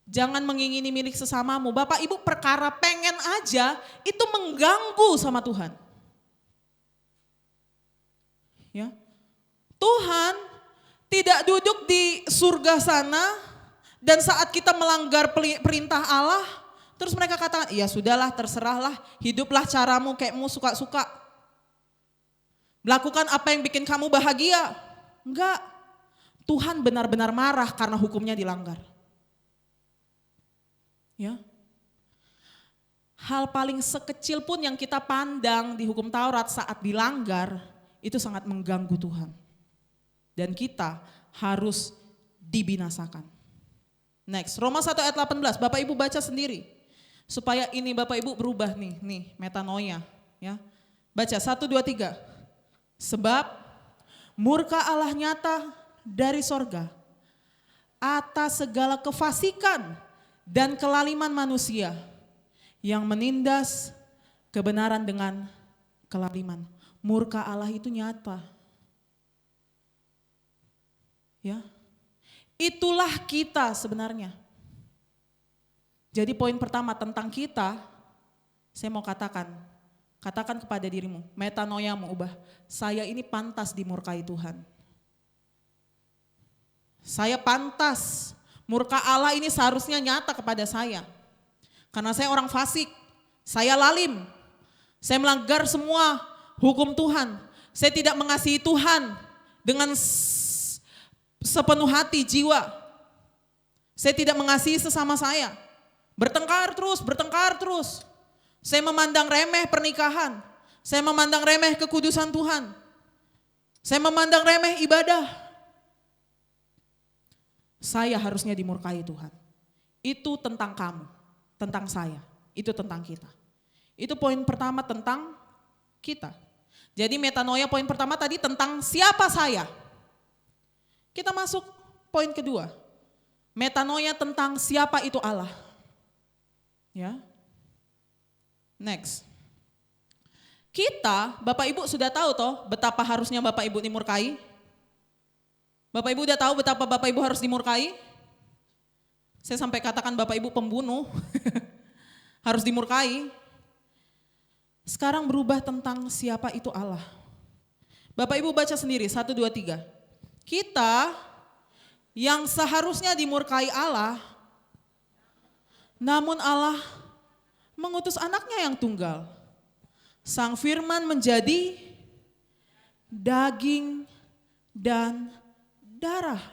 Jangan mengingini milik sesamamu. Bapak Ibu perkara pengen aja, itu mengganggu sama Tuhan. Ya. Tuhan tidak duduk di surga sana dan saat kita melanggar perintah Allah, terus mereka katakan, iya sudahlah terserahlah, hiduplah caramu kayakmu suka-suka. Lakukan apa yang bikin kamu bahagia. Enggak, Tuhan benar-benar marah karena hukumnya dilanggar. Ya. Hal paling sekecil pun yang kita pandang di hukum Taurat saat dilanggar, itu sangat mengganggu Tuhan. Dan kita harus dibinasakan. Next, Roma 1 ayat 18, Bapak Ibu baca sendiri. Supaya ini Bapak Ibu berubah nih metanoia. Ya. Baca 1, 2, 3. Sebab murka Allah nyata dari sorga atas segala kefasikan dan kelaliman manusia yang menindas kebenaran dengan kelaliman. Murka Allah itu nyata. Ya. Itulah kita sebenarnya. Jadi poin pertama tentang kita, saya mau katakan kepada dirimu, metanoia mau ubah. Saya ini pantas dimurkai Tuhan. Saya pantas, murka Allah ini seharusnya nyata kepada saya. Karena saya orang fasik, saya lalim, saya melanggar semua hukum Tuhan. Saya tidak mengasihi Tuhan dengan sepenuh hati, jiwa. Saya tidak mengasihi sesama saya. Bertengkar terus. Saya memandang remeh pernikahan. Saya memandang remeh kekudusan Tuhan. Saya memandang remeh ibadah. Saya harusnya dimurkai Tuhan. Itu tentang kamu, tentang saya. Itu tentang kita. Itu poin pertama tentang kita. Jadi metanoia poin pertama tadi tentang siapa saya. Kita masuk poin kedua. Metanoia tentang siapa itu Allah. Ya. Next. Kita, Bapak Ibu sudah tahu toh betapa harusnya Bapak Ibu dimurkai? Bapak Ibu udah tahu betapa Bapak Ibu harus dimurkai? Saya sampai katakan Bapak Ibu pembunuh. Harus dimurkai. Sekarang berubah tentang siapa itu Allah. Bapak Ibu baca sendiri, 1, 2, 3. Kita yang seharusnya dimurkai Allah, namun Allah mengutus anaknya yang tunggal. Sang Firman menjadi daging dan darah.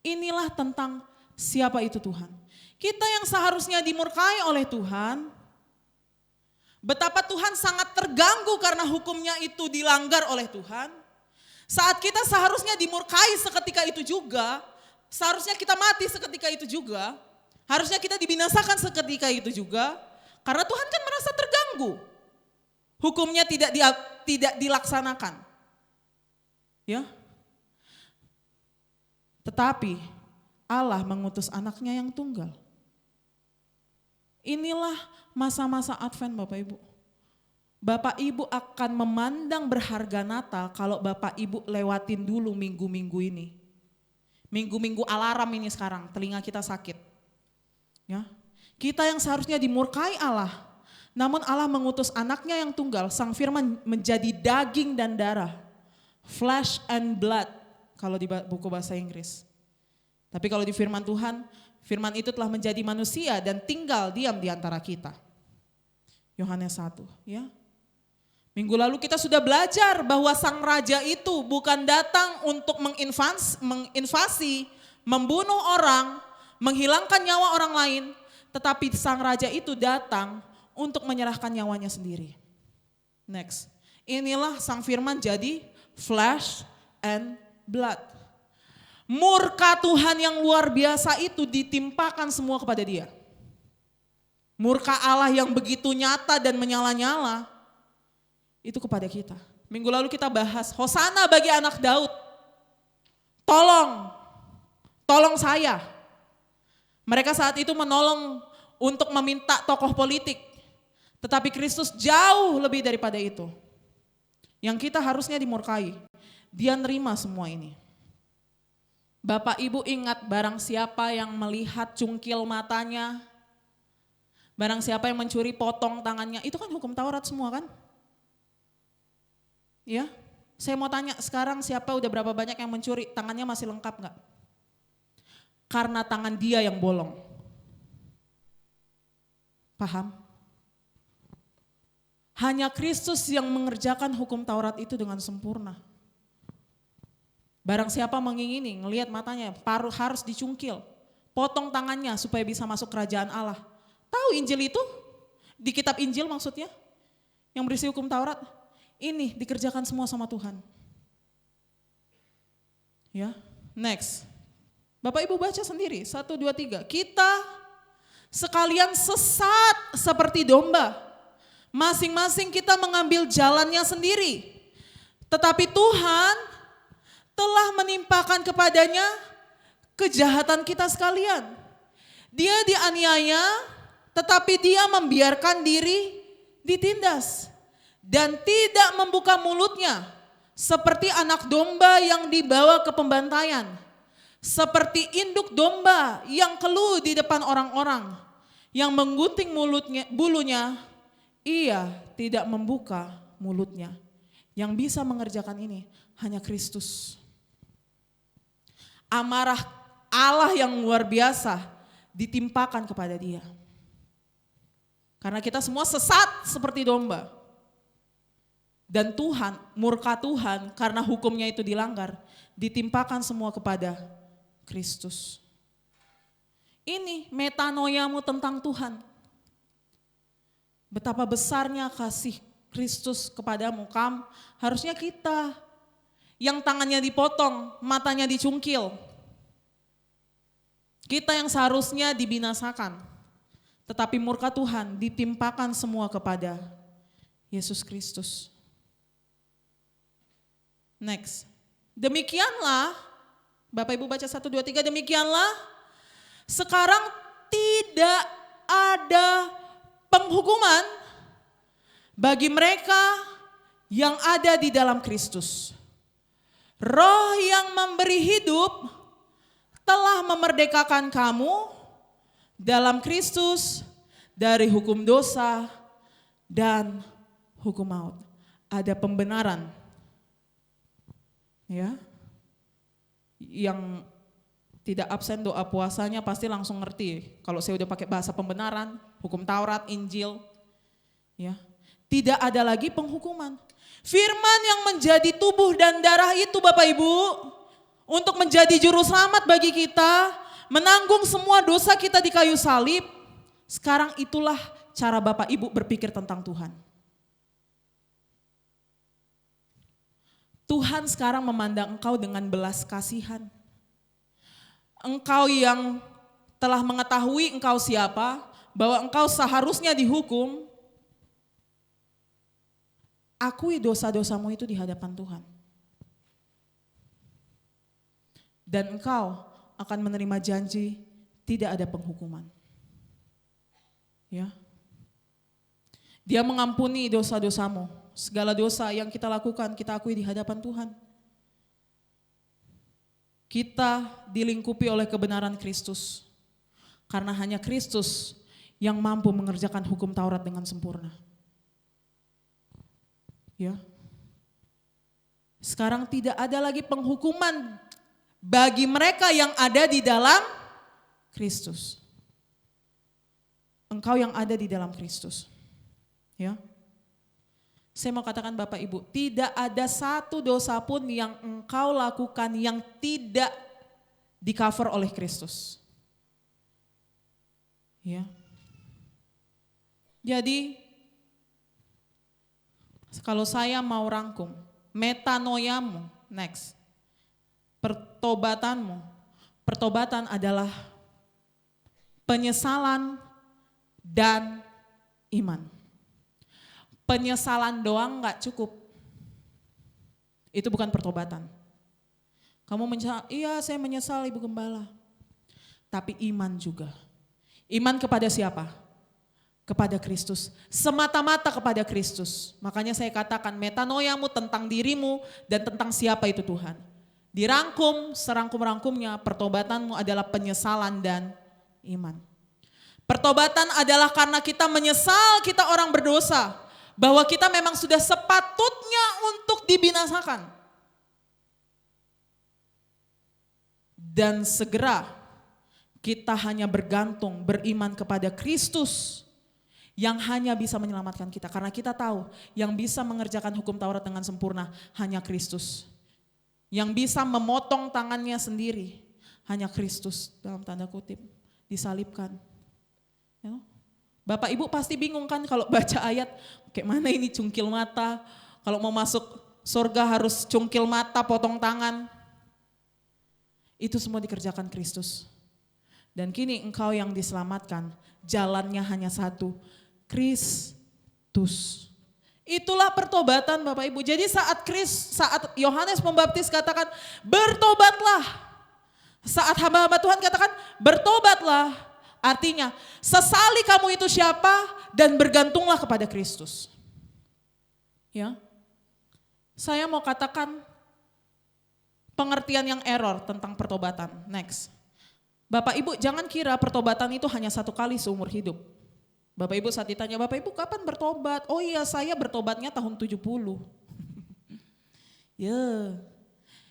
Inilah tentang siapa itu Tuhan. Kita yang seharusnya dimurkai oleh Tuhan, betapa Tuhan sangat terganggu karena hukumnya itu dilanggar oleh Tuhan. Saat kita seharusnya dimurkai seketika itu juga, seharusnya kita mati seketika itu juga, harusnya kita dibinasakan seketika itu juga, karena Tuhan kan merasa terganggu. Hukumnya tidak dilaksanakan. Ya. Tetapi Allah mengutus anaknya yang tunggal. Inilah masa-masa Advent Bapak Ibu. Bapak Ibu akan memandang berharga Natal kalau Bapak Ibu lewatin dulu minggu-minggu ini. Minggu-minggu alarm ini sekarang, telinga kita sakit. Ya. Kita yang seharusnya dimurkai Allah, namun Allah mengutus anaknya yang tunggal, Sang Firman menjadi daging dan darah. Flesh and blood kalau di buku bahasa Inggris. Tapi kalau di firman Tuhan, firman itu telah menjadi manusia dan tinggal diam di antara kita. Yohanes 1, ya. Minggu lalu kita sudah belajar bahwa sang raja itu bukan datang untuk menginvasi, membunuh orang, menghilangkan nyawa orang lain, tetapi sang raja itu datang untuk menyerahkan nyawanya sendiri. Next. Inilah sang firman jadi flesh and blood. Murka Tuhan yang luar biasa itu ditimpakan semua kepada dia. Murka Allah yang begitu nyata dan menyala-nyala itu kepada kita. Minggu lalu kita bahas, Hosana bagi anak Daud. Tolong saya. Mereka saat itu menolong untuk meminta tokoh politik. Tetapi Kristus jauh lebih daripada itu. Yang kita harusnya dimurkai. Dia nerima semua ini. Bapak Ibu ingat barang siapa yang melihat cungkil matanya, barang siapa yang mencuri potong tangannya, itu kan hukum Taurat semua kan? Ya, saya mau tanya sekarang siapa udah berapa banyak yang mencuri, tangannya masih lengkap gak? Karena tangan dia yang bolong. Paham? Hanya Kristus yang mengerjakan hukum Taurat itu dengan sempurna. Barang siapa mengingini, ngelihat matanya, harus dicungkil. Potong tangannya supaya bisa masuk kerajaan Allah. Tahu Injil itu? Di kitab Injil maksudnya? Yang berisi hukum Taurat. Ini dikerjakan semua sama Tuhan. Ya, next. Bapak Ibu baca sendiri, 1, 2, 3. Kita sekalian sesat seperti domba. Masing-masing kita mengambil jalannya sendiri. Tetapi Tuhan telah menimpakan kepadanya kejahatan kita sekalian. Dia dianiaya, tetapi dia membiarkan diri ditindas. Dan tidak membuka mulutnya seperti anak domba yang dibawa ke pembantaian. Seperti induk domba yang keluh di depan orang-orang. Yang menggunting bulunya, ia tidak membuka mulutnya. Yang bisa mengerjakan ini hanya Kristus. Amarah Allah yang luar biasa ditimpakan kepada dia. Karena kita semua sesat seperti domba. Dan Tuhan, murka Tuhan karena hukumnya itu dilanggar, ditimpakan semua kepada Kristus. Ini metanoiamu tentang Tuhan. Betapa besarnya kasih Kristus kepadamu. Harusnya kita yang tangannya dipotong, matanya dicungkil. Kita yang seharusnya dibinasakan. Tetapi murka Tuhan ditimpakan semua kepada Yesus Kristus. Next. Demikianlah, Bapak Ibu baca 1, 2, 3, demikianlah sekarang tidak ada penghukuman bagi mereka yang ada di dalam Kristus. Roh yang memberi hidup telah memerdekakan kamu dalam Kristus dari hukum dosa dan hukum maut. Ada pembenaran. Ya, yang tidak absen doa puasanya pasti langsung ngerti. Kalau saya udah pakai bahasa pembenaran, hukum Taurat, Injil, ya, tidak ada lagi penghukuman. Firman yang menjadi tubuh dan darah itu Bapak Ibu, untuk menjadi juru selamat bagi kita, menanggung semua dosa kita di kayu salib. Sekarang itulah cara Bapak Ibu berpikir tentang Tuhan. Tuhan sekarang memandang engkau dengan belas kasihan. Engkau yang telah mengetahui engkau siapa, bahwa engkau seharusnya dihukum, akui dosa-dosamu itu di hadapan Tuhan. Dan engkau akan menerima janji tidak ada penghukuman. Ya. Dia mengampuni dosa-dosamu. Segala dosa yang kita lakukan, kita akui di hadapan Tuhan. Kita dilingkupi oleh kebenaran Kristus. Karena hanya Kristus yang mampu mengerjakan hukum Taurat dengan sempurna. Ya. Sekarang tidak ada lagi penghukuman bagi mereka yang ada di dalam Kristus. Engkau yang ada di dalam Kristus. Ya. Saya mau katakan Bapak Ibu, tidak ada satu dosa pun yang engkau lakukan yang tidak di-cover oleh Kristus. Ya. Jadi, kalau saya mau rangkum, metanoiamu, next. Pertobatanmu. Pertobatan adalah penyesalan dan iman. Penyesalan doang gak cukup. Itu bukan pertobatan. Kamu menyesal, iya saya menyesal Ibu Gembala. Tapi iman juga. Iman kepada siapa? Kepada Kristus. Semata-mata kepada Kristus. Makanya saya katakan metanoiamu tentang dirimu dan tentang siapa itu Tuhan. Dirangkum, serangkum-rangkumnya pertobatanmu adalah penyesalan dan iman. Pertobatan adalah karena kita menyesal kita orang berdosa. Bahwa kita memang sudah sepatutnya untuk dibinasakan. Dan segera kita hanya bergantung, beriman kepada Kristus yang hanya bisa menyelamatkan kita. Karena kita tahu yang bisa mengerjakan hukum Taurat dengan sempurna hanya Kristus. Yang bisa memotong tangannya sendiri hanya Kristus, dalam tanda kutip, disalibkan. Ya. Bapak Ibu pasti bingung kan kalau baca ayat, kayak mana ini cungkil mata, kalau mau masuk surga harus cungkil mata, potong tangan. Itu semua dikerjakan Kristus. Dan kini engkau yang diselamatkan, jalannya hanya satu, Kristus. Itulah pertobatan Bapak Ibu. Jadi saat Yohanes Pembaptis katakan, bertobatlah. Saat hamba-hamba Tuhan katakan, bertobatlah. Artinya, sesali kamu itu siapa dan bergantunglah kepada Kristus. Ya. Saya mau katakan pengertian yang error tentang pertobatan. Next. Bapak Ibu jangan kira pertobatan itu hanya satu kali seumur hidup. Bapak Ibu saat ditanya, Bapak Ibu kapan bertobat? Oh iya, saya bertobatnya tahun 70. Ya,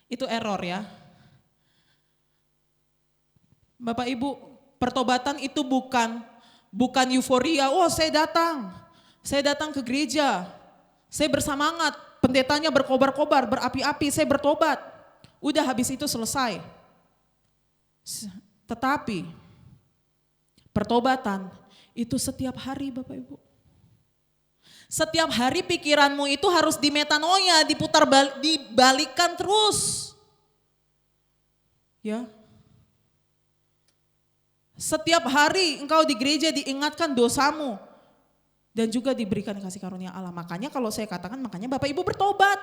itu error ya. Bapak Ibu, pertobatan itu bukan euforia. Oh saya datang ke gereja, saya bersemangat, pendetanya berkobar-kobar, berapi-api, saya bertobat. Udah habis itu selesai. Tetapi pertobatan itu setiap hari Bapak Ibu. Setiap hari pikiranmu itu harus dimetanoia, dibalikkan terus. Ya. Setiap hari engkau di gereja diingatkan dosamu dan juga diberikan kasih karunia Allah. Makanya kalau saya katakan, makanya Bapak Ibu bertobat.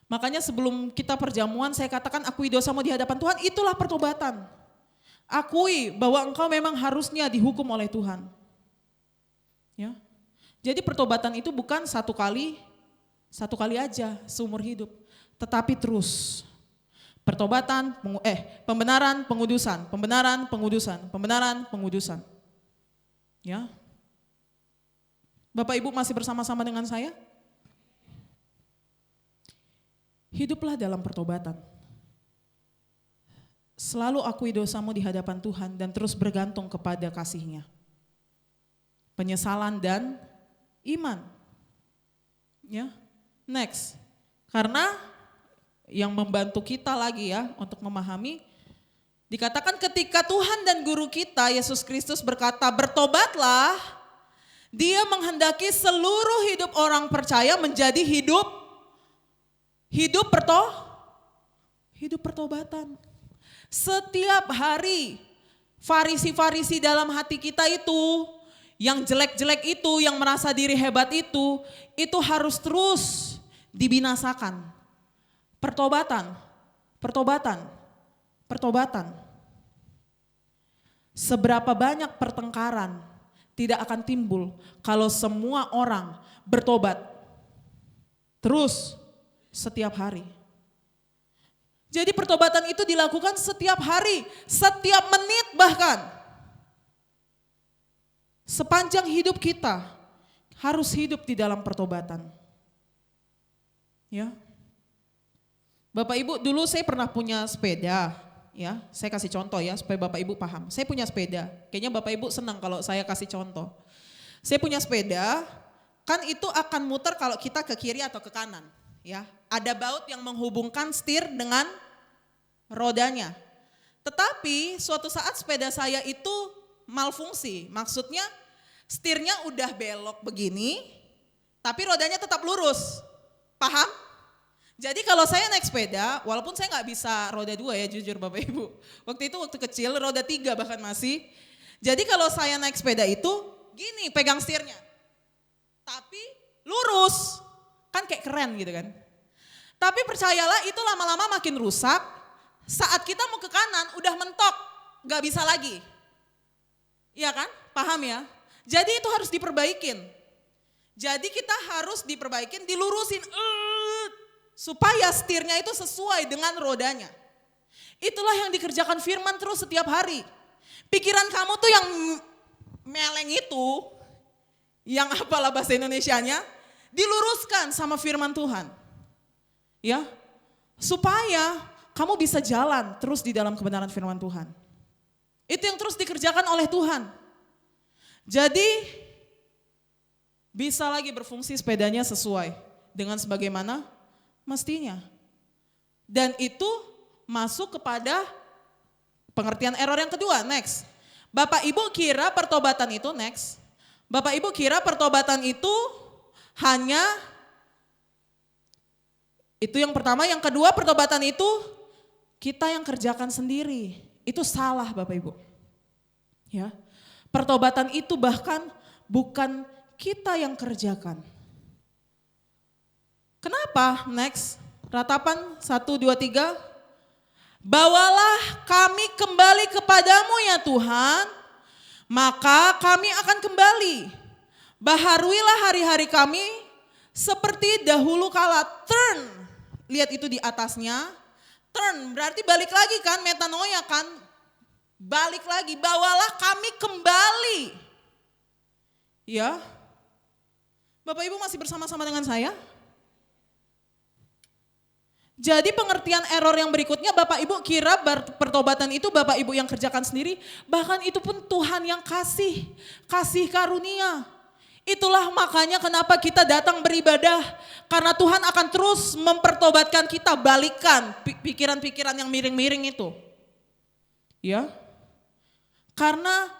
Makanya sebelum kita perjamuan saya katakan akui dosamu di hadapan Tuhan, itulah pertobatan. Akui bahwa engkau memang harusnya dihukum oleh Tuhan. Ya. Jadi pertobatan itu bukan satu kali aja seumur hidup, tetapi terus. Pertobatan, pembenaran, pengudusan, pembenaran, pengudusan, pembenaran, pengudusan. Ya. Bapak Ibu masih bersama-sama dengan saya? Hiduplah dalam pertobatan. Selalu akui dosamu di hadapan Tuhan dan terus bergantung kepada kasih-Nya. Penyesalan dan iman. Ya. Next. Karena yang membantu kita lagi ya untuk memahami, dikatakan ketika Tuhan dan Guru kita Yesus Kristus berkata bertobatlah, Dia menghendaki seluruh hidup orang percaya menjadi hidup pertobatan. Setiap hari farisi-farisi dalam hati kita itu, yang jelek-jelek itu, yang merasa diri hebat itu harus terus dibinasakan. Pertobatan. Seberapa banyak pertengkaran tidak akan timbul kalau semua orang bertobat terus setiap hari. Jadi pertobatan itu dilakukan setiap hari, setiap menit bahkan. Sepanjang hidup kita harus hidup di dalam pertobatan. Ya. Bapak Ibu, dulu saya pernah punya sepeda, ya. Saya kasih contoh ya supaya Bapak Ibu paham. Saya punya sepeda. Kayaknya Bapak Ibu senang kalau saya kasih contoh. Saya punya sepeda, kan itu akan muter kalau kita ke kiri atau ke kanan, ya. Ada baut yang menghubungkan setir dengan rodanya. Tetapi suatu saat sepeda saya itu malfungsi. Maksudnya setirnya udah belok begini, tapi rodanya tetap lurus. Paham? Jadi kalau saya naik sepeda, walaupun saya nggak bisa roda 2 ya jujur Bapak Ibu. Waktu kecil roda 3 bahkan masih. Jadi kalau saya naik sepeda itu gini pegang setirnya. Tapi lurus, kan kayak keren gitu kan. Tapi percayalah itu lama-lama makin rusak. Saat kita mau ke kanan udah mentok, nggak bisa lagi. Iya kan? Paham ya? Jadi itu harus diperbaikin. Jadi kita harus diperbaikin, dilurusin. Supaya setirnya itu sesuai dengan rodanya. Itulah yang dikerjakan firman terus setiap hari. Pikiran kamu tuh yang meleng itu, yang apalah bahasa Indonesianya, diluruskan sama firman Tuhan. Ya, supaya kamu bisa jalan terus di dalam kebenaran firman Tuhan. Itu yang terus dikerjakan oleh Tuhan. Jadi bisa lagi berfungsi sepedanya sesuai dengan sebagaimana mestinya. Dan itu masuk kepada pengertian error yang kedua, next. Bapak Ibu kira pertobatan itu, next. Bapak Ibu kira pertobatan itu hanya, itu yang pertama, yang kedua pertobatan itu kita yang kerjakan sendiri. Itu salah Bapak Ibu. Ya. Pertobatan itu bahkan bukan kita yang kerjakan. Kenapa? Next, ratapan 1, 2, 3. Bawalah kami kembali kepadamu ya Tuhan, maka kami akan kembali. Baharuilah hari-hari kami seperti dahulu kala. Turn, lihat itu di atasnya. Turn, berarti balik lagi kan, metanoia kan. Balik lagi, bawalah kami kembali. Ya, Bapak Ibu masih bersama-sama dengan saya? Jadi pengertian error yang berikutnya Bapak Ibu kira pertobatan itu Bapak Ibu yang kerjakan sendiri. Bahkan itu pun Tuhan yang kasih karunia. Itulah makanya kenapa kita datang beribadah. Karena Tuhan akan terus mempertobatkan kita, balikan pikiran-pikiran yang miring-miring itu. Ya. Karena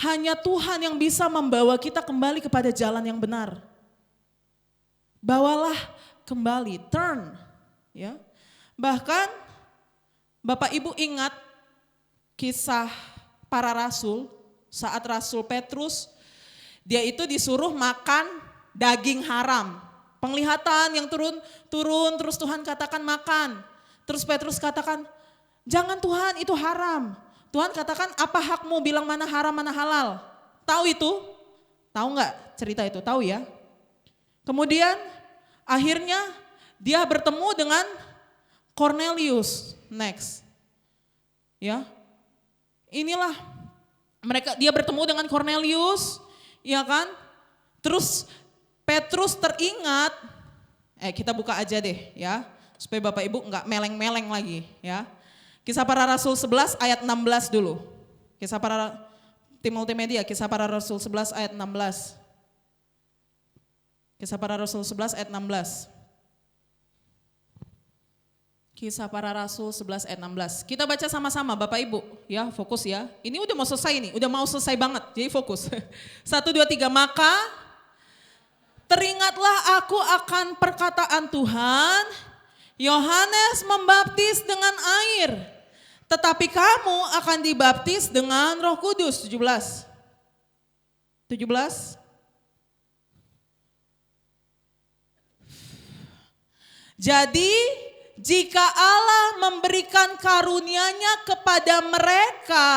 hanya Tuhan yang bisa membawa kita kembali kepada jalan yang benar. Bawalah kembali, turn. Ya. Bahkan Bapak Ibu ingat kisah para rasul, saat Rasul Petrus, dia itu disuruh makan daging haram. Penglihatan yang turun, terus Tuhan katakan makan. Terus Petrus katakan, jangan Tuhan, itu haram. Tuhan katakan, apa hakmu bilang mana haram, mana halal? Tahu itu? Tahu nggak cerita itu? Tahu ya? Kemudian akhirnya dia bertemu dengan Cornelius. Next. Ya. Inilah dia bertemu dengan Cornelius, ya kan? Terus Petrus teringat, kita buka aja deh ya, supaya Bapak Ibu enggak meleng-meleng lagi ya. Kisah Para Rasul 11 ayat 16 dulu. Kisah para tim multimedia, Kisah Para Rasul 11 ayat 16. Kisah Para Rasul 11 ayat 16. Kisah Para Rasul 11 ayat 16. Kita baca sama-sama Bapak Ibu, ya fokus ya. Ini udah mau selesai nih, udah mau selesai banget, jadi fokus. 1, 2, 3, maka teringatlah aku akan perkataan Tuhan, Yohanes membaptis dengan air, tetapi kamu akan dibaptis dengan Roh Kudus. 17. Jadi jika Allah memberikan karunia-Nya kepada mereka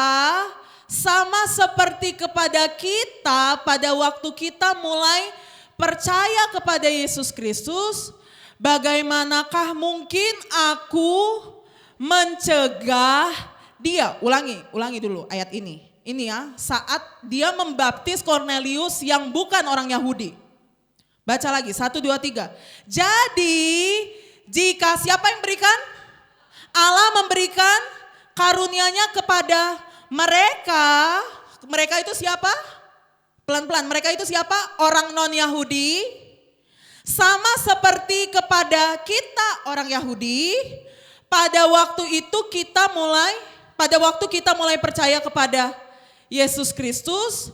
sama seperti kepada kita pada waktu kita mulai percaya kepada Yesus Kristus, bagaimanakah mungkin aku mencegah dia? Ulangi dulu ayat ini. Ini ya, saat dia membaptis Cornelius yang bukan orang Yahudi. Baca lagi, 1, 2, 3. Jadi jika siapa yang berikan? Allah memberikan karunia-Nya kepada mereka. Mereka itu siapa? Pelan-pelan, mereka itu siapa? Orang non-Yahudi. Sama seperti kepada kita orang Yahudi. Pada waktu kita mulai percaya kepada Yesus Kristus,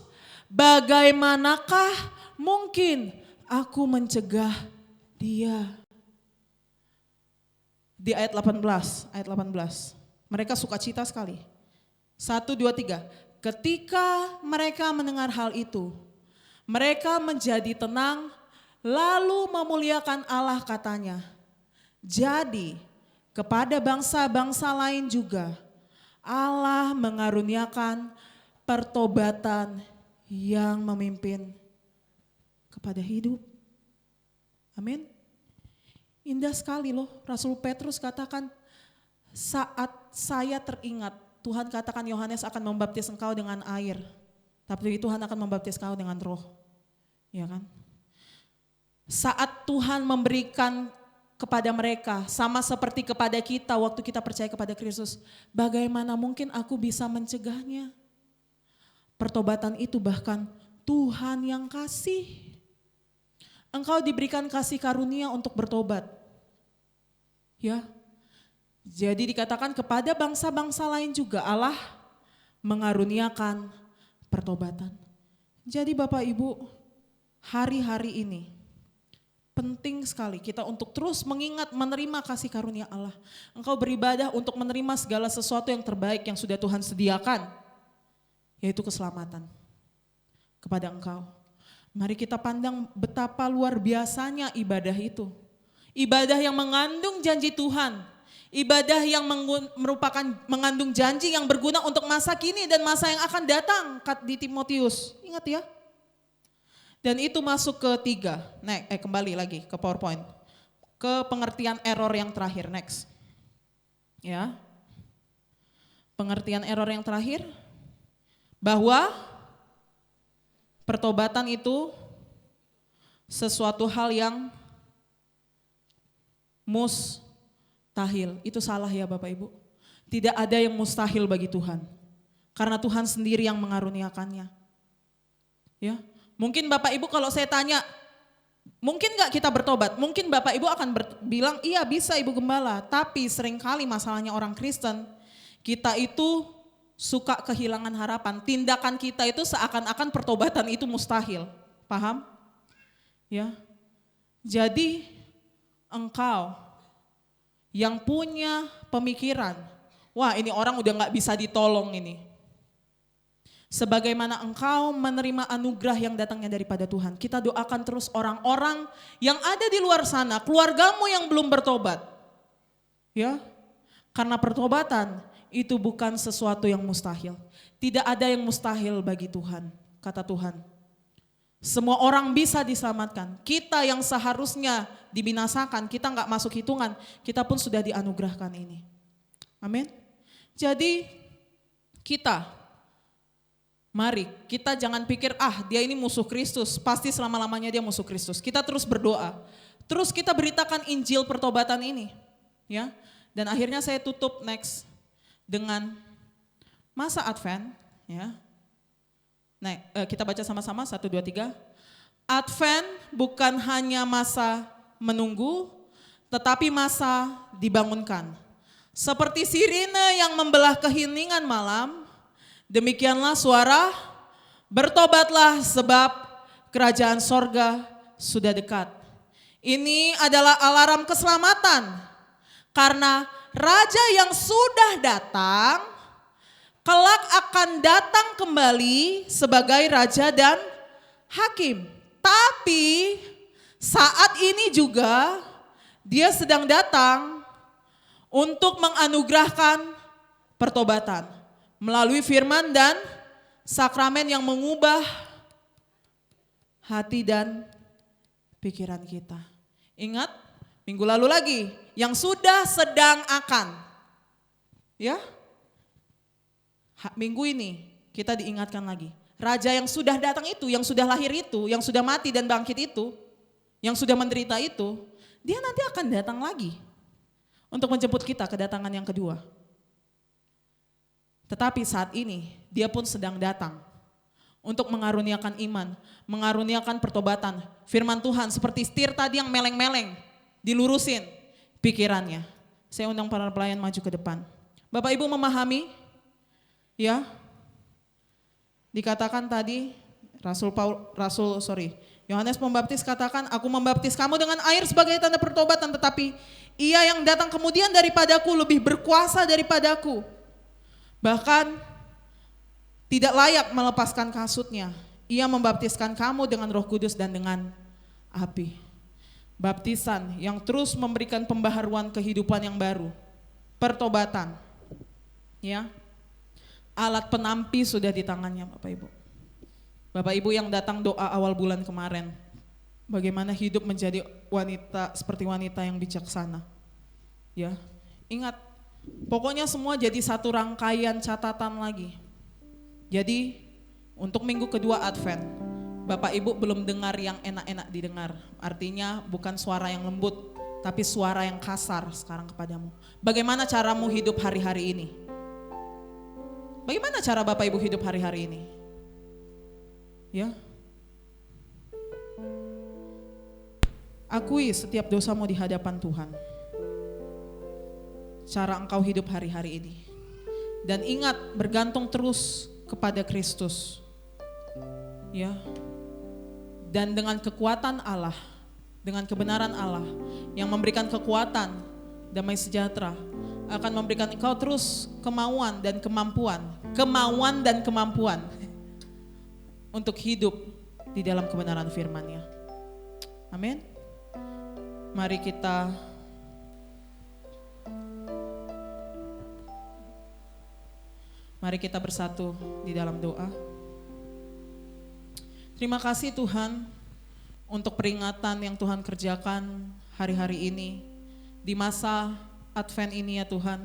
bagaimanakah mungkin aku mencegah dia? Di ayat 18. Mereka sukacita sekali. 1, 2, 3. Ketika mereka mendengar hal itu, mereka menjadi tenang, lalu memuliakan Allah katanya. Jadi kepada bangsa-bangsa lain juga Allah mengaruniakan pertobatan yang memimpin kepada hidup. Amin. Indah sekali loh, Rasul Petrus katakan, saat saya teringat, Tuhan katakan Yohanes akan membaptis engkau dengan air, tapi Tuhan akan membaptis engkau dengan Roh. Ya kan? Saat Tuhan memberikan kepada mereka, sama seperti kepada kita waktu kita percaya kepada Kristus, bagaimana mungkin aku bisa mencegahnya? Pertobatan itu bahkan Tuhan yang kasih. Engkau diberikan kasih karunia untuk bertobat. Ya. Jadi dikatakan kepada bangsa-bangsa lain juga Allah mengaruniakan pertobatan. Jadi Bapak Ibu, hari-hari ini penting sekali kita untuk terus mengingat menerima kasih karunia Allah. Engkau beribadah untuk menerima segala sesuatu yang terbaik yang sudah Tuhan sediakan, yaitu keselamatan kepada engkau. Mari kita pandang betapa luar biasanya ibadah itu. Ibadah yang mengandung janji Tuhan. Ibadah yang mengandung janji yang berguna untuk masa kini dan masa yang akan datang, di Timotius. Ingat ya. Dan itu masuk ke 3. Kembali lagi ke PowerPoint. Ke pengertian error yang terakhir, next. Ya. Pengertian error yang terakhir. Bahwa pertobatan itu sesuatu hal yang mustahil. Itu salah ya Bapak Ibu. Tidak ada yang mustahil bagi Tuhan. Karena Tuhan sendiri yang mengaruniakannya. Ya, Mungkin Bapak Ibu kalau saya tanya, mungkin gak kita bertobat? Mungkin Bapak Ibu akan bilang, iya bisa Ibu Gembala. Tapi seringkali masalahnya orang Kristen, kita itu suka kehilangan harapan. Tindakan kita itu seakan-akan pertobatan itu mustahil. Paham? Ya. Jadi engkau yang punya pemikiran, wah ini orang udah gak bisa ditolong ini. Sebagaimana engkau menerima anugerah yang datangnya daripada Tuhan, kita doakan terus orang-orang yang ada di luar sana, keluargamu yang belum bertobat. Ya, karena pertobatan itu bukan sesuatu yang mustahil. Tidak ada yang mustahil bagi Tuhan, kata Tuhan. Semua orang bisa diselamatkan. Kita yang seharusnya dibinasakan, kita nggak masuk hitungan, kita pun sudah dianugerahkan ini. Amin. Jadi mari kita jangan pikir dia ini musuh Kristus, pasti selama-lamanya dia musuh Kristus. Kita terus berdoa, terus kita beritakan Injil pertobatan ini, ya. Dan akhirnya saya tutup next dengan masa Advent, ya. Nah, kita baca sama-sama 1, 2, 3. Advent bukan hanya masa menunggu, tetapi masa dibangunkan. Seperti sirine yang membelah keheningan malam, demikianlah suara, bertobatlah sebab kerajaan sorga sudah dekat. Ini adalah alarm keselamatan, karena Raja yang sudah datang, kelak akan datang kembali sebagai Raja dan Hakim. Tapi saat ini juga dia sedang datang untuk menganugerahkan pertobatan melalui firman dan sakramen yang mengubah hati dan pikiran kita. Ingat, minggu lalu lagi, yang sudah sedang akan. Ya, minggu ini kita diingatkan lagi. Raja yang sudah datang itu, yang sudah lahir itu, yang sudah mati dan bangkit itu, yang sudah menderita itu, dia nanti akan datang lagi untuk menjemput kita kedatangan yang kedua. Tetapi saat ini dia pun sedang datang untuk mengaruniakan iman, mengaruniakan pertobatan. Firman Tuhan seperti setir tadi yang meleng-meleng, dilurusin pikirannya. Saya undang para pelayan maju ke depan. Bapak Ibu memahami? Ya. Dikatakan tadi Yohanes Pembaptis katakan, aku membaptis kamu dengan air sebagai tanda pertobatan, tetapi ia yang datang kemudian daripadaku lebih berkuasa daripadaku. Bahkan tidak layak melepaskan kasutnya. Ia membaptiskan kamu dengan Roh Kudus dan dengan api. Baptisan yang terus memberikan pembaharuan kehidupan yang baru. Pertobatan. Ya. Alat penampi sudah di tangannya Bapak Ibu. Bapak Ibu yang datang doa awal bulan kemarin. Bagaimana hidup menjadi wanita seperti wanita yang bijaksana. Ya. Ingat, pokoknya semua jadi satu rangkaian catatan lagi. Jadi untuk minggu kedua Advent, Bapak Ibu belum dengar yang enak-enak didengar. Artinya bukan suara yang lembut, tapi suara yang kasar sekarang kepadamu. Bagaimana caramu hidup hari-hari ini? Bagaimana cara Bapak Ibu hidup hari-hari ini? Ya. Akui setiap dosamu di hadapan Tuhan. Cara engkau hidup hari-hari ini. Dan ingat, bergantung terus kepada Kristus. Ya. Dan dengan kekuatan Allah, dengan kebenaran Allah yang memberikan kekuatan, damai sejahtera, akan memberikan engkau terus kemauan dan kemampuan untuk hidup di dalam kebenaran firman-Nya. Amin. Mari kita bersatu di dalam doa. Terima kasih Tuhan untuk peringatan yang Tuhan kerjakan hari-hari ini di masa Advent ini ya Tuhan.